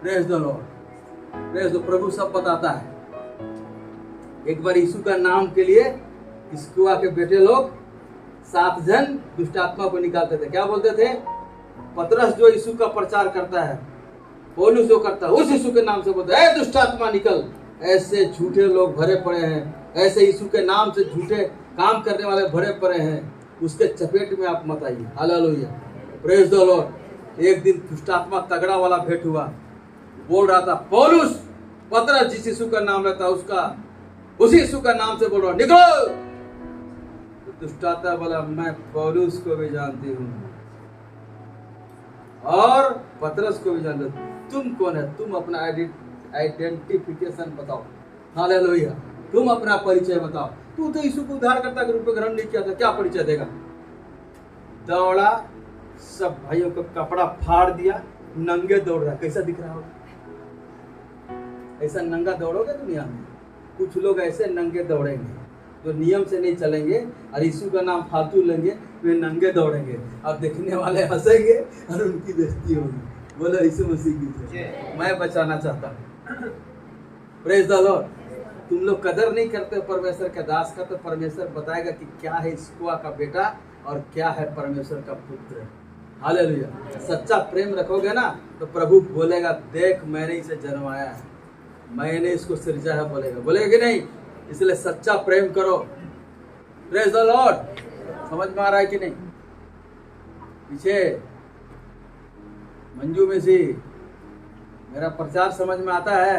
Praise the Lord. Praise the. प्रभु सब बताता है। एक बार यीशु का नाम के लिए इसकवा के बेटे लोग 7 जन दुष्ट आत्मा को निकालते थे। क्या बोलते थे? पतरस जो यीशु का प्रचार करता है, पौलुस जो करता है, उस यीशु के नाम से बोलते हैं, दुष्ट आत्मा निकल। ऐसे झूठे लोग भरे पड़े हैं, ऐसे यीशु के नाम से झूठे काम करने वाले भरे पड़े हैं। उसके चपेट में आप मत आइए। हालेलुया। Praise the Lord. एक दिन दुष्ट आत्मा तगड़ा वाला भेंट हुआ, बोल रहा था पौलुस, पतरस जिस यीशु का नाम रहता उसका, उसी यीशु का नाम से बोल रहा निकलो। तो दुष्ट आत्मा बोला मैं पौलुस को भी जानती हूँ और पतरस को भी जानते हो, तुम कौन है? तुम अपना आइडेंटिफिकेशन बताओ। हालेलुया। तुम अपना परिचय बताओ। तू तो यीशु को उद्धारकर्ता के रूप में ग्रहण नहीं किया था, क्या परिचय देगा? दौड़ा, सब भाइयों का कपड़ा फाड़ दिया, नंगे दौड़ रहा। कैसा दिख रहा होगा? ऐसा नंगा दौड़ोगे दुनिया में? कुछ लोग ऐसे नंगे दौड़ेंगे जो नियम से नहीं चलेंगे और यीशु का नाम फालतू लेंगे, वे नंगे दौड़ेंगे। अब देखने वाले हंसेंगे और उनकी बेइज्जती होगी। बोलो यीशु मसीह की जय। मैं बचाना चाहता हूँ। Praise the Lord. तुम लोग कदर नहीं करते परमेश्वर के दास का, तो परमेश्वर बताएगा कि क्या है इसकुआ का बेटा और क्या है परमेश्वर का पुत्र। हालेलुया। सच्चा प्रेम रखोगे ना तो प्रभु बोलेगा देख मैंने इसे जन्माया है, मैंने इसको सृजा है। बोलेगा कि नहीं? इसलिए सच्चा प्रेम करो। Praise the Lord. समझ में आ रहा है कि नहीं? पीछे मंजू में से मेरा प्रचार समझ में आता है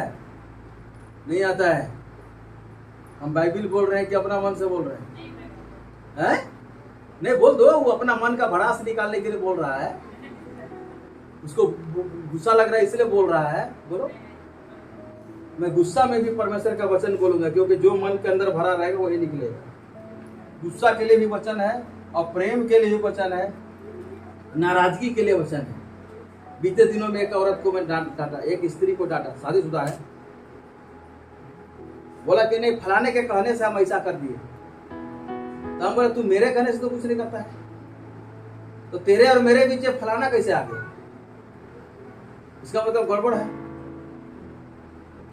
नहीं आता है? हम बाइबिल बोल रहे हैं कि अपना मन से बोल रहे हैं? नहीं बोल दो, वो अपना मन का भड़ास निकालने के लिए बोल रहा है, उसको गुस्सा लग रहा है इसलिए बोल रहा है। बोलो, मैं गुस्सा में भी परमेश्वर का वचन बोलूंगा, क्योंकि जो मन के अंदर भरा रहेगा वही निकलेगा। गुस्सा के लिए भी वचन है और प्रेम के लिए भी वचन है, नाराजगी के लिए वचन है। बीते दिनों में एक औरत को मैं डांटा, एक स्त्री को डांटा, शादीशुदा है, बोला कि नहीं फलाने के कहने से हम ऐसा कर दिए। तो हम बोले तू मेरे कहने से तो कुछ नहीं करता है, तो तेरे और मेरे बीच फलाना कैसे आ गया? इसका मतलब गड़बड़ है।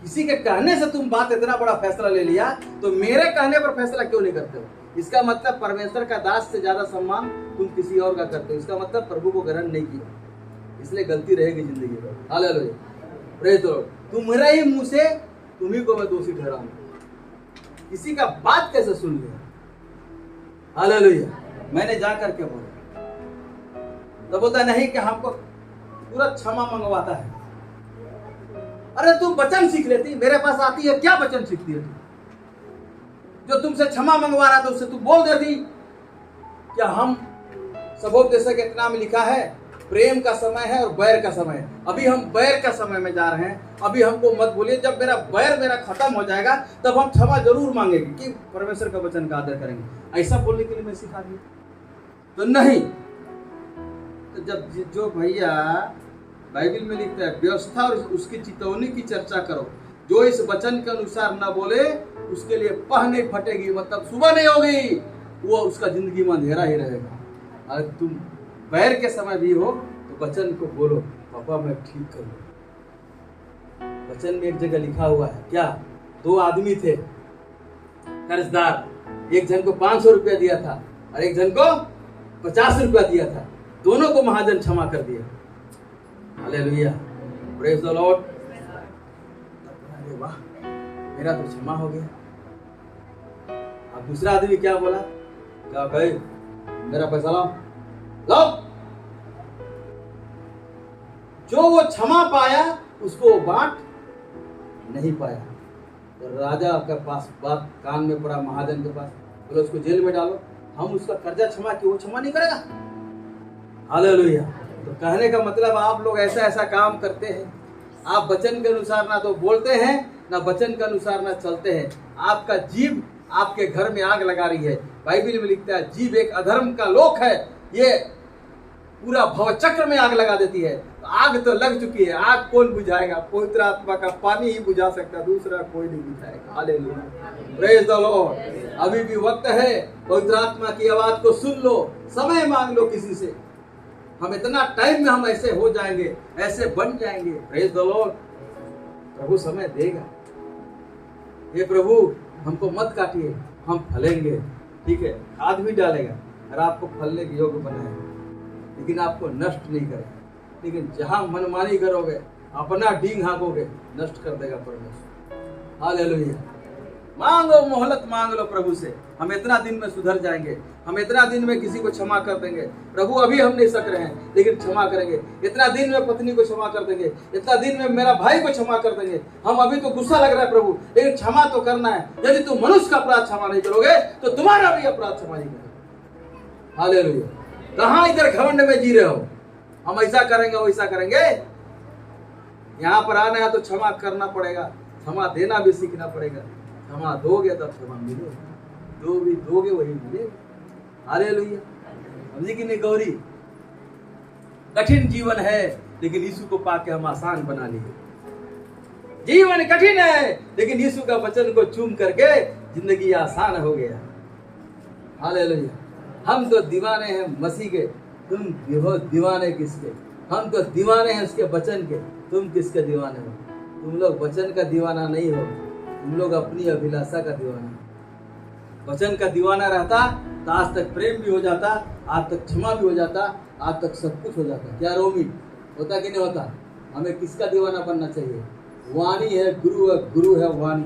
किसी के कहने से तुम बात इतना बड़ा फैसला ले लिया, तो मेरे कहने पर फैसला क्यों नहीं करते हो? इसका मतलब परमेश्वर का दास से ज्यादा सम्मान तुम किसी और का करते हो। इसका मतलब प्रभु को ग्रहण नहीं किया, इसलिए गलती रहेगी जिंदगी में। Hallelujah, praise the Lord. तुम्हारे ही मुंह से तुम्ही को मैं दोषी ठहराऊंगा। किसी का बात कैसे सुन लिया? हालेलुया। मैंने जा करके बोला, तो बोलता नहीं कि हमको पूरा क्षमा मंगवाता है। अरे तू वचन सीख लेती, मेरे पास आती है, क्या वचन सीखती है तू? जो तुमसे क्षमा मंगवा रहा था उससे तू बोल देती क्या? हम सबोपदेशक के नाम लिखा है प्रेम का समय है और बैर का समय है। अभी हम बैर का समय में जा रहे हैं। अभी हमको मत बोलिए, जब मेरा बैर मेरा खत्म हो जाएगा तब हम क्षमा जरूर मांगेंगे कि परमेश्वर का वचन का आदर करेंगे। ऐसा बोलने के लिए मैं सिखा दिया तो नहीं। तो जब जो भैया बाइबल में लिखता है व्यवस्था और उसकी चितौनी की चर्चा करो, जो इस वचन के अनुसार ना बोले उसके लिए पह नहीं फटेगी, मतलब सुबह नहीं होगी, वो उसका जिंदगी में अंधेरा ही रहेगा। अगर तुम बैर के समय भी हो तो वचन को बोलो, पापा मैं ठीक करूँ। वचन में एक जगह लिखा हुआ है क्या? 2 आदमी थे कर्जदार, एक जन को 500 रुपया दिया था और एक जन को 50 रुपया दिया था। दोनों को महाजन क्षमा कर दिया। Hallelujah, praise the Lord. अरे वाह, मेरा तो क्षमा हो गया। अब दूसरा आदमी क्या बोला? क्या भाई मेरा पैसा लाओ लाओ। जो वो क्षमा पाया उसको वो बांट नहीं पाया। तो राजा के पास बात कान में पड़ा, महाजन के पास, बोले उसको जेल में डालो। हम उसका कर्जा क्षमा किए, वो क्षमा नहीं करेगा। हालेलुया। तो कहने का मतलब आप लोग ऐसा ऐसा काम करते हैं, आप वचन के अनुसार ना तो बोलते हैं ना वचन के अनुसार ना चलते हैं। आपका जीव आपके घर में आग लगा रही है। बाइबल में लिखता है जीव एक अधर्म का लोक है, ये पूरा भवचक्र में आग लगा देती है। तो आग तो लग चुकी है, आग कौन बुझाएगा? पवित्र आत्मा का पानी ही बुझा सकता, दूसरा कोई नहीं बुझाएगा। Hallelujah, praise the Lord. अभी भी वक्त है, पवित्र आत्मा की आवाज को सुन लो, समय मांग लो किसी से। हम इतना टाइम में हम ऐसे हो जाएंगे, ऐसे बन जाएंगे। Praise the Lord. प्रभु समय देगा। ये प्रभु हमको मत काटिए, हम फलेंगे, ठीक है, खाद भी डालेगा और आपको फलने के योग्य बनाएगा, लेकिन आपको नष्ट नहीं करेगा। लेकिन जहां मनमानी करोगे, अपना डींग हाँकोगे, नष्ट कर देगा परमेश्वर। हालेलुया। मांगो, मोहलत मांग लो प्रभु से। हम इतना दिन में सुधर जाएंगे, हम इतना दिन में किसी को क्षमा कर देंगे। प्रभु अभी हम नहीं सक रहे हैं लेकिन क्षमा करेंगे। इतना दिन में पत्नी को क्षमा कर देंगे, इतना दिन में मेरा भाई को क्षमा कर देंगे। हम अभी तो गुस्सा लग रहा है प्रभु, लेकिन क्षमा तो करना है। यदि तुम मनुष्य का अपराध क्षमा नहीं करोगे तो तुम्हारा भी अपराध क्षमा नहीं करोगे। हालेलुया। कहाँ इधर घमंड में जी रहे हो? हम ऐसा करेंगे वैसा करेंगे। यहाँ पर आना है तो क्षमा करना पड़ेगा, क्षमा देना भी सीखना पड़ेगा। क्षमा दोगे तब क्षमा मिलेगा, जो भी दोगे वही मिलेगा। हालेलुया। समझी कि नहीं गौरी? कठिन जीवन है लेकिन यीशु को पाके हम आसान बना लिए। जीवन कठिन है लेकिन यीशु का वचन को चूम करके जिंदगी आसान हो गया। हालेलुया। हम तो दीवाने हैं मसीह के, तुम दीवाने किसके? हम तो दीवाने हैं उसके वचन के, तुम किसके दीवाने हो? तुम लोग वचन का दीवाना नहीं हो, तुम लोग अपनी अभिलाषा का दीवाना हो। वचन का दीवाना रहता तो आज तक प्रेम भी हो जाता, आज तक क्षमा भी हो जाता, आज तक सब कुछ हो जाता। क्या रोमी होता कि नहीं होता? हमें किसका दीवाना बनना चाहिए? वाणी है, गुरु है वाणी,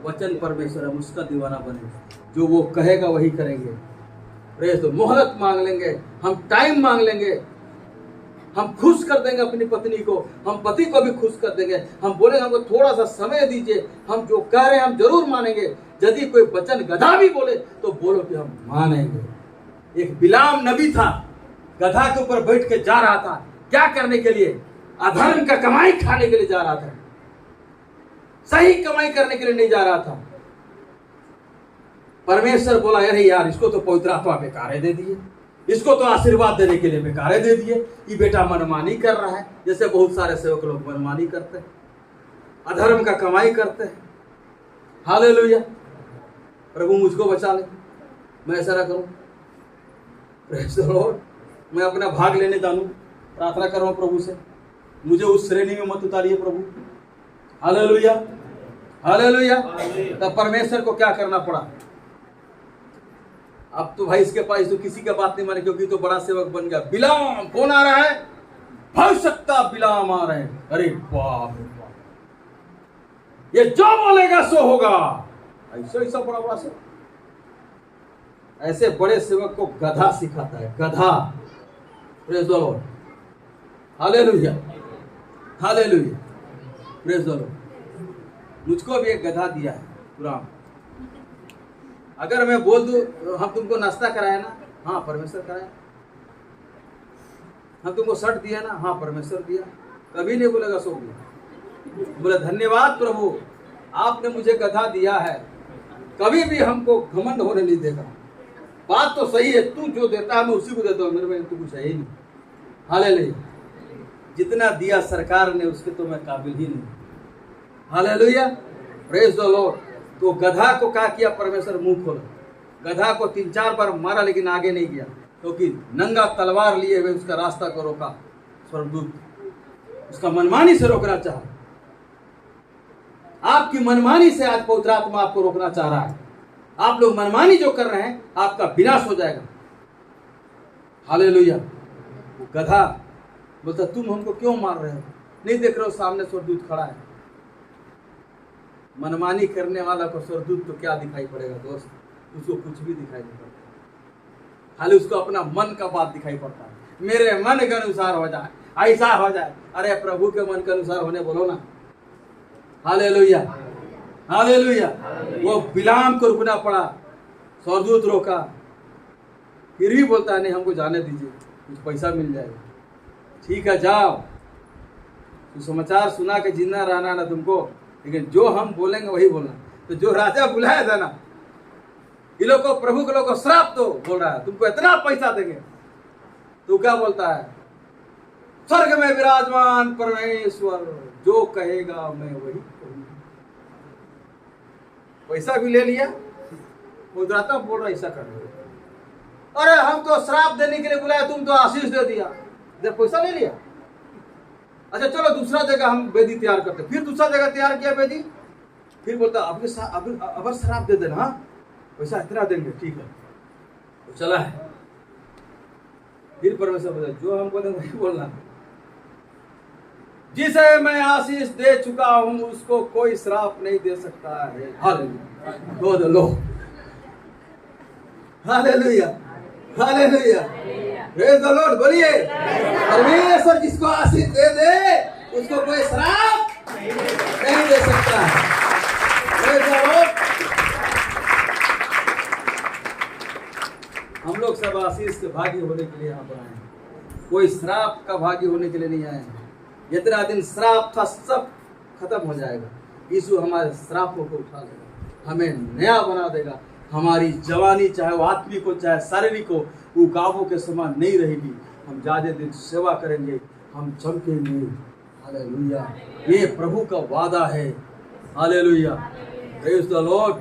वचन परमेश्वर, हम उसका दीवाना बने। जो वो कहेगा वही करेंगे। प्रेज तो मोहलत मांग लेंगे, हम टाइम मांग लेंगे, हम खुश कर देंगे अपनी पत्नी को, हम पति को भी खुश कर देंगे, हम बोलेंगे हमको थोड़ा सा समय दीजिए, हम जो कह रहे हैं हम जरूर मानेंगे। यदि कोई वचन गधा भी बोले तो बोलो कि हम मानेंगे। एक बिलाम नबी था, गधा के ऊपर बैठ के जा रहा था, क्या करने के लिए? अधर्म का कमाई खाने के लिए जा रहा था, सही कमाई करने के लिए नहीं जा रहा था। परमेश्वर बोला अरे यार इसको तो पवित्र आत्मा बेकारे दे दिए, इसको तो आशीर्वाद देने के लिए बेकारे दे दिए, ये बेटा मनमानी कर रहा है, जैसे बहुत सारे सेवक लोग मनमानी करते हैं, अधर्म का कमाई करते हैं। हालेलुया, प्रभु मुझको बचा ले, मैं ऐसा ना करूं। प्रेज़ द लॉर्ड, मैं अपना भाग लेने जानूं, प्रार्थना कर रहा हूं प्रभु से, मुझे उस श्रेणी में मत उतारिए प्रभु। Hallelujah, hallelujah. तब परमेश्वर को क्या करना पड़ा? अब तो भाई इसके पास तो किसी का बात नहीं माने, क्योंकि तो बड़ा सेवक बन गया। बिलाम कौन आ रहा है? भविष्यवक्ता बिलाम आ रहे हैं। अरे बाप रे बाप, ये जो बोलेगा सो होगा। ऐसा बड़ा बड़ा सेवक, ऐसे बड़े सेवक को गधा सिखाता है, गधा। Praise the Lord, hallelujah, hallelujah, praise the Lord. मुझको भी एक गधा दिया है कुरान। अगर मैं बोल दूं हम तुमको नाश्ता कराया ना, हाँ परमेश्वर कराया। हम तुमको शर्ट दिया ना, हाँ परमेश्वर दिया। कभी नहीं बोलेगा सो गया, बोले धन्यवाद प्रभु आपने मुझे गधा दिया है। कभी भी हमको घमंड होने नहीं देगा। बात तो सही है, तू जो देता है मैं उसी को देता हूँ, मेरे में तो कुछ है ही नहीं। हालेलुया, जितना दिया सरकार ने उसके तो मैं काबिल ही नहीं। Hallelujah, praise the Lord. तो गधा को क्या किया परमेश्वर? मुंह खोला। गधा को 3-4 बार मारा लेकिन आगे नहीं गया, क्योंकि नंगा तलवार लिए हुए उसका रास्ता को रोका स्वर्गदूत, उसका मनमानी से रोकना चाहा। आपकी मनमानी से आज पवित्र आत्मा आपको रोकना चाह रहा है। आप लोग मनमानी जो कर रहे हैं आपका विनाश हो जाएगा। हालेलुया। गधा बोलता तुम हमको क्यों मार रहे हो? नहीं देख रहे हो सामने स्वर्गदूत खड़ा है? मनमानी करने वाला को स्वर्गदूत तो क्या दिखाई पड़ेगा दोस्त? उसको कुछ भी दिखाई नहीं पड़ता, खाली उसको अपना मन का बात दिखाई पड़ता है। मेरे मन के अनुसार हो जाए, ऐसा हो जाए। अरे प्रभु के मन के अनुसार होने बोलो ना। Hallelujah, hallelujah. वो बिलाम को रुकना पड़ा, स्वर्गदूत रोका, फिर भी बोलता नहीं हमको जाने दीजिए, कुछ पैसा मिल जाएगा। ठीक है जाओ, तो समाचार सुना के जिंदा रहना ना तुमको, लेकिन जो हम बोलेंगे वही बोलना। तो जो राजा बुलाया था ना, ये लोग को, प्रभु के लोग को श्राप दो, बोल रहा है तुमको इतना पैसा देंगे। तो क्या बोलता है? स्वर्ग में विराजमान परमेश्वर जो कहेगा मैं वही करूंगा। पैसा भी ले लिया, वो दाता बोल रहा ऐसा कर। अरे हम तो श्राप देने के लिए बुलाया, तुम तो आशीष दे दिया, पैसा ले लिया। अच्छा चलो दूसरा जगह हम वेदी तैयार करते। फिर दूसरा जगह तैयार किया वेदी, फिर बोलता अब शराब दे देना, हाँ पैसा इतना देंगे, ठीक है। तो चला है, फिर परमेश्वर बोला जो हम बोले वही बोलना। जिसे मैं आशीष दे चुका हूं उसको कोई श्राप नहीं दे सकता है। Hallelujah, hallelujah, hallelujah, praise the Lord. बोलिए परमेश्वर जिसको आशीष दे दे उसको कोई श्राप नहीं दे सकता है। Praise the Lord. हम लोग सब आशीष के भागी होने के लिए यहाँ पर आए हैं, कोई श्राप का भागी होने के लिए नहीं आए हैं। जितना दिन श्राप था सब खत्म हो जाएगा। यीशु हमारे श्रापों को उठा लेगा, हमें नया बना देगा। हमारी जवानी चाहे वो आत्मिक हो चाहे शारीरिक हो, वो गावों के समान नहीं रहेगी। हम ज्यादा दिन सेवा करेंगे, हम चमकेंगे। हालेलुया, ये प्रभु का वादा है। Hallelujah, praise the Lord.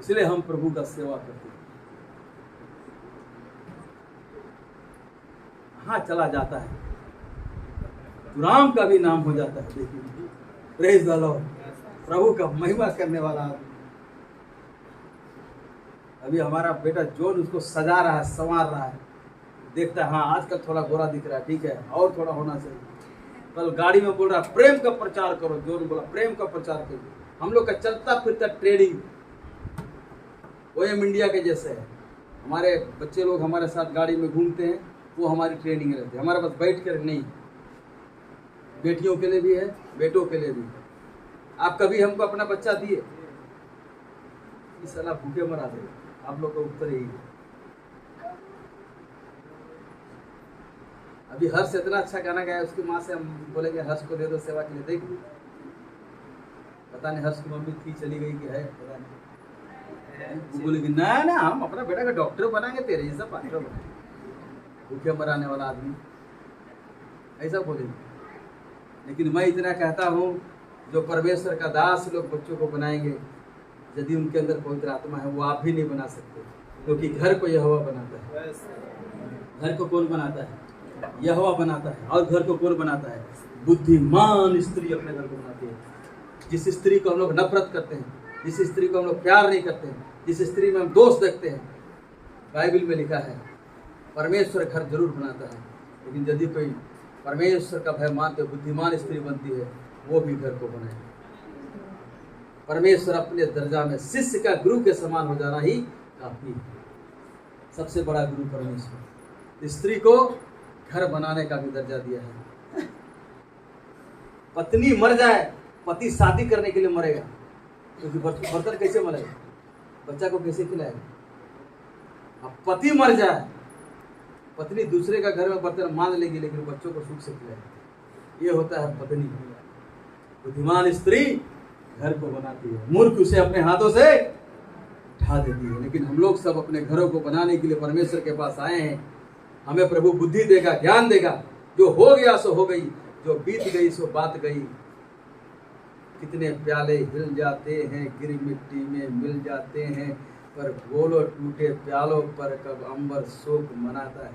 इसलिए हम प्रभु का सेवा करते हैं। हाँ चला जाता है, राम का भी नाम हो जाता है। देखिए, प्रेज़ द लॉर्ड, प्रभु का महिमा करने वाला आदमी। अभी हमारा बेटा जोन उसको सजा रहा है, संवार रहा है, देखता है हाँ आजकल थोड़ा गोरा दिख रहा है, ठीक है और थोड़ा होना चाहिए। कल गाड़ी में बोल रहा है प्रेम का प्रचार करो, जोन बोला प्रेम का प्रचार करो। हम लोग का चलता फिरता ट्रेडिंग वो इंडिया के जैसे है। हमारे बच्चे लोग हमारे साथ गाड़ी में घूमते हैं, वो हमारी ट्रेनिंग रहती है। हमारे पास बैठ कर नहीं, बेटियों के लिए भी है, बेटों के लिए भी। आप कभी हमको अपना बच्चा दिए, इस साला भूखे मरा देगा। आप लोग का उत्तर यही है। अभी हर्ष इतना अच्छा गाना गाया, उसकी माँ से हम बोलेंगे हर्ष को दे दो सेवा के लिए, देख लो। पता नहीं हर्ष की मम्मी थी, चली गई कि है, पता नहीं। वो बोलेगी ना ना, हम अपना बेटा का डॉक्टर बनाएंगे, तेरे जैसा पास्टर बनाएंगे। भूखे मराने वाला आदमी ऐसा बोलेंगे। लेकिन मैं इतना कहता हूँ, जो परमेश्वर का दास लोग बच्चों को बनाएंगे, यदि उनके अंदर पवित्र आत्मा है, वो आप भी नहीं बना सकते, क्योंकि घर को यहोवा बनाता है। घर को कौन बनाता है? यहोवा बनाता है। और घर को कौन बनाता है? बुद्धिमान स्त्री अपने घर को बनाती है। जिस स्त्री को हम लोग नफरत करते हैं, जिस स्त्री को हम लोग प्यार नहीं करते हैं, जिस स्त्री में हम दोष देखते हैं, बाइबल में लिखा है परमेश्वर घर जरूर बनाता है। लेकिन यदि कोई परमेश्वर का भय मानते बुद्धिमान स्त्री बनती है, वो भी घर को बनाए। परमेश्वर अपने दर्जा में शिष्य का गुरु के समान हो जाना ही काफी है। सबसे बड़ा गुरु परमेश्वर। स्त्री को घर बनाने का भी दर्जा दिया है। पत्नी मर जाए, पति शादी करने के लिए मरेगा, क्योंकि बर्तन कैसे मरेगा, बच्चा को कैसे खिलाएगा। अब पति मर जाए, पत्नी दूसरे का घर में बर्तन मान लेगी, लेकिन बच्चों को सुख से खिलाएगी। ये होता है पत्नी। बुद्धिमान स्त्री घर को बनाती है, मूर्ख उसे अपने हाथों से उठा देती है। लेकिन हम लोग सब अपने घरों को बनाने के लिए परमेश्वर के पास आए हैं। हमें प्रभु बुद्धि देगा, ज्ञान देगा। जो हो गया सो हो गई, जो बीत गई सो बात गई। कितने प्याले हिल जाते हैं, गिर मिट्टी में मिल जाते हैं, पर बोलो टूटे प्यालों पर कब अंबर शोक मनाता है।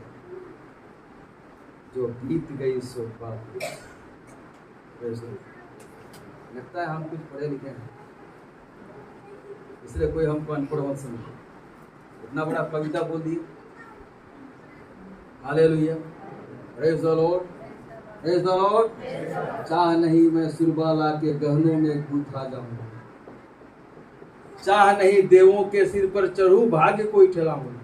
जो बीत गई सो बात गई। लगता है हम कुछ पढ़े लिखे हैं, इसलिए कोई हमको अनपढ़ मत समझे। इतना बड़ा कविता बोल दी। Hallelujah, praise the Lord, praise the Lord. चाह नहीं मैं सुरबा ला के गहनों में गूंथा जाऊं, चाह नहीं देवों के सिर पर चढ़ू भाग्य कोई ठहराऊं।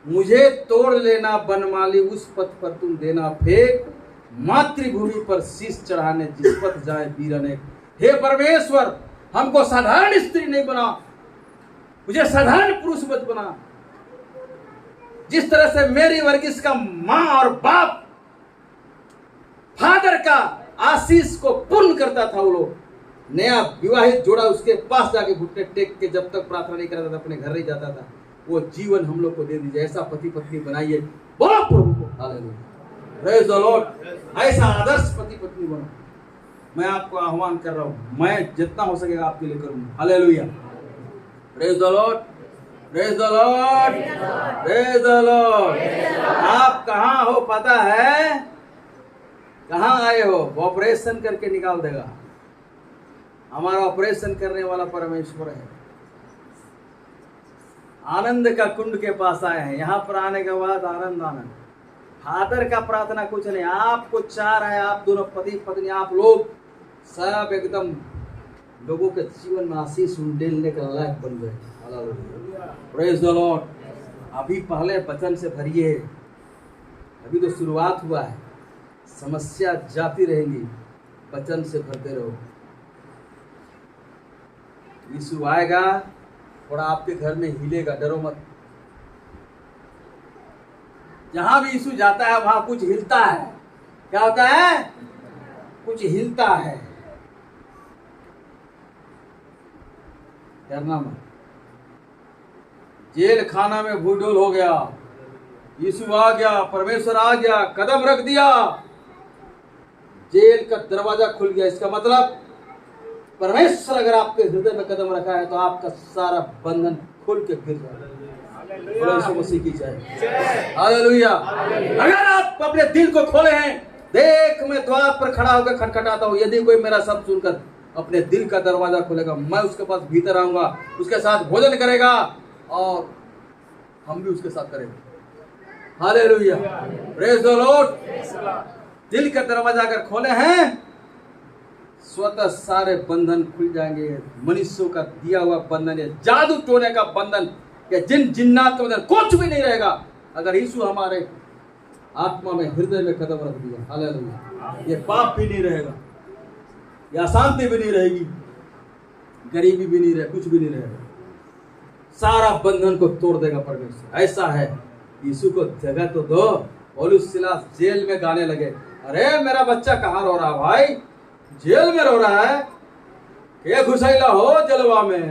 मुझे तोड़ लेना बनमाली उस पथ पर तुम देना फेंक, मातृभूमि पर शीश चढ़ाने जिस पथ जाए वीर अनेक। हे परमेश्वर, हमको साधारण स्त्री नहीं बना, मुझे साधारण पुरुष मत बना। जिस तरह से मेरी वर्गीस का मां और बाप फादर का आशीष को पूर्ण करता था, वो लोग नया विवाहित जोड़ा उसके पास जाके घुटने टेक के जब तक प्रार्थना नहीं करता था, अपने घर नहीं जाता था, वो जीवन हम लोग को दे दीजिए। ऐसा पति पत्नी बनाइए, बोलो प्रभु को हालेलुया, प्रेज द लॉर्ड। ऐसा आदर्श पति पत्नी बनो। मैं आपको आह्वान कर रहा हूं, मैं जितना हो सकेगा आपके लिए करूंगा। Hallelujah, praise the Lord, praise the Lord, praise the Lord. आप कहाँ हो पता है? कहाँ आए हो? ऑपरेशन करके निकाल देगा। हमारा ऑपरेशन करने वाला परमेश्वर है। आनंद का कुंड के पास आए हैं। यहाँ पर आने के बाद आनंद आनंद। फादर का प्रार्थना कुछ नहीं, आपको चाह रहा है आप दोनों पति पत्नी, आप लोग सब एकदम लोगों के जीवन में आशीष उंडेलने का लायक बन गए। Praise the Lord. अभी पहले वचन से भरिए, अभी तो शुरुआत हुआ है, समस्या जाती रहेंगी, वचन से भरते रहो। यीशु आएगा, थोड़ा आपके घर में हिलेगा, डरो मत। जहां भी यीशु जाता है वहां कुछ हिलता है। क्या होता है? कुछ हिलता है। डरना मत। जेल खाना में भूडोल हो गया, यीशु आ गया, परमेश्वर आ गया, कदम रख दिया, जेल का दरवाजा खुल गया। इसका मतलब परमेश्वर अगर आपके हृदय में कदम रखा है तो आपका सारा बंधन खुल के गिर जाएगा। यीशु मसीह की जय, हालेलुया। अगर आप अपने दिल को खोले हैं, देख मैं द्वार पर खड़ा होकर खटखटाता हूँ, यदि कोई मेरा शब्द सुनकर अपने दिल का दरवाजा खोलेगा, मैं उसके पास भीतर आऊंगा, उसके साथ भोजन करेगा और हम भी उसके साथ करेंगे। Hallelujah, praise the Lord. दिल का दरवाजा अगर खोले हैं, स्वतः सारे बंधन खुल जाएंगे। मनुष्यों का दिया हुआ बंधन है, जादू टोने का बंधन कि जिन जिन्नात के अंदर कुछ भी नहीं रहेगा अगर यीशु हमारे आत्मा में हृदय में कदम रख दिया। हालेलुया। ये पाप भी नहीं रहेगा, ये अशांति भी नहीं रहेगी, गरीबी भी नहीं रहे, कुछ भी नहीं रहेगा। सारा बंधन को तोड़ देगा परमेश्वर। ऐसा है, यीशु को जगह तो दो। पौलुस सिलास जेल में गाने लगे, अरे मेरा बच्चा कहाँ रो रहा है भाई, जेल में रो रहा है, ये घुसैला हो जलवा में।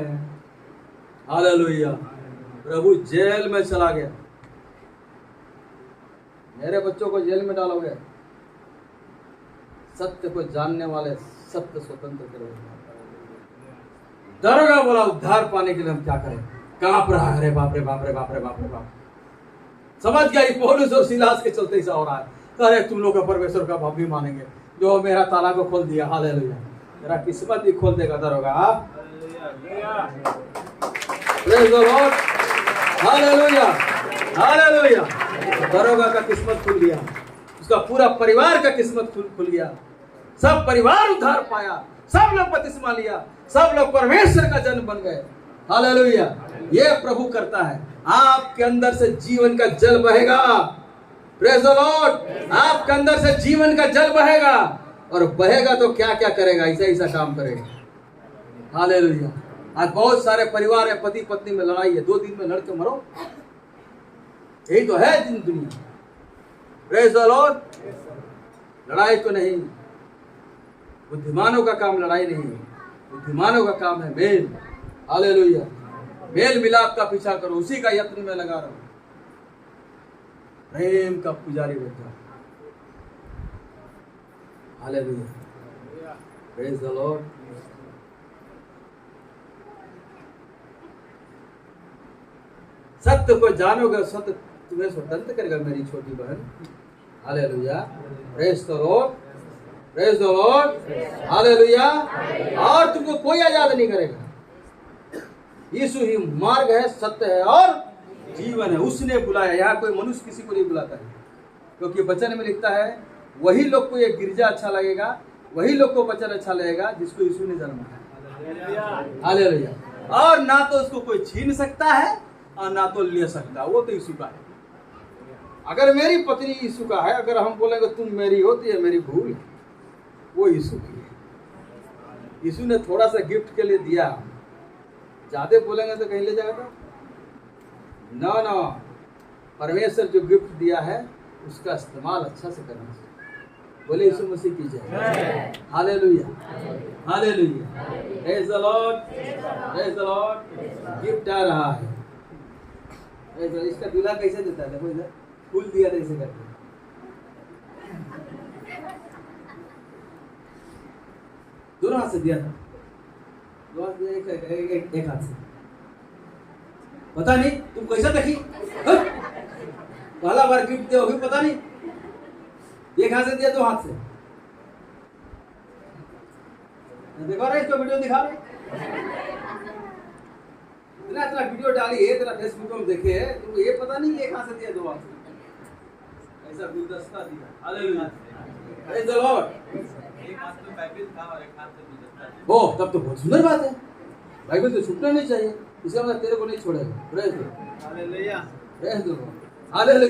हालेलुया। प्रभु जेल में चला गया। मेरे बच्चों को जेल में डालोगे, सत्य को जानने वाले सत्य स्वतंत्र करोगे। दरोगा बोला उद्धार पाने के लिए हम क्या करें, कांप रहा है, अरे बाप रे बाप रे बाप रे बाप रे बाप। समझ गया ये पौलुस और सिलास के चलते ऐसा हो रहा है। अरे तुम लोग का परमेश्वर का भाव भी मानेंगे जो मेरा ताला को खोल दिया। हालेलुया। मेरा किस्मत भी खोल देगा दरोगा। Praise the Lord. Hallelujah hallelujah. दरोगा का किस्मत खुल गया, उसका पूरा परिवार का किस्मत खुल गया। सब परिवार उद्धार पाया, सब लोग बपतिस्मा लिया, सब लोग परमेश्वर का जन बन गए। हालेलुया। ये प्रभु करता है। आपके अंदर से जीवन का जल बहेगा। Praise the Lord. आपके अंदर से जीवन का जल बहेगा, और बहेगा तो क्या क्या करेगा, ऐसा ऐसा काम करेगा। हालेलुया। आज बहुत सारे परिवार है, पति पत्नी में लड़ाई है, 2 दिन में लड़ के मरो, यही तो है दुनिया। Praise the Lord. लड़ाई तो नहीं, बुद्धिमानों का काम लड़ाई नहीं, बुद्धिमानों का काम है मेल। हालेलुया। मेल मिलाप का पीछा करो, उसी का यत्न में लगा रहो, प्रेम का पुजारी बन जाओ। हालेलुया। Praise the Lord. सत्य को जानोगे, सत्य तुम्हें स्वतंत्र करेगा मेरी छोटी बहन। Hallelujah. Praise the Lord. Praise the Lord. Hallelujah. और तुमको कोई आजाद नहीं करेगा। यीशु ही मार्ग है, सत्य है और जीवन है। उसने बुलाया। यहाँ कोई मनुष्य किसी को नहीं बुलाता है, क्योंकि वचन में लिखता है वही लोग को ये गिरजा अच्छा लगेगा, वही लोग को वचन अच्छा लगेगा जिसको यीशु ने जन्माया। हालेलुया। और ना तो उसको कोई छीन सकता है और ना तो ले सकता, वो तो यीशु का है। अगर मेरी पत्नी यीशु का है, अगर हम बोलेंगे तुम मेरी हो तो ये मेरी भूल है, वो यीशु की है। यीशु ने थोड़ा सा गिफ्ट के लिए दिया, ज्यादा बोलेंगे तो कहीं ले जाएगा। ना ना, परमेश्वर जो गिफ्ट दिया है उसका इस्तेमाल अच्छा से करना चाहिए। बोले यीशु मसीह की जय। Hallelujah hallelujah. Praise the Lord. Praise the Lord. Gift आ रहा है। इसका दूल्हा कैसे देता है, देखो इधर फूल दिया था इसे करके। दोनों हाथ से दिया था, एक हाथ से। पता नहीं तुम कैसा देखी, पहला बार गिफ्ट दोगे, पता नहीं, एक हाथ से दिया, 2 हाथ से। देखो रहे इसको वीडियो दिखा रहे, इतना वीडियो डाली है, तेरा फेसबुक में देखे है, तुमको ये पता नहीं एक हाथ से दिया, 2 हाथ से। ऐसा गुलदस्ता दिया। हालेलुया। Praise the Lord. एक हाथ में बाइबल था और एक हाथ से गुलदस्ता। ओ, तब तो बहुत सुंदर बात है। बाइबल तो छूटना नहीं चाहिए, इसका मतलब तेरे को नहीं छोड़ेगा। Praise the Lord. Hallelujah. Praise the Lord. Hallelujah.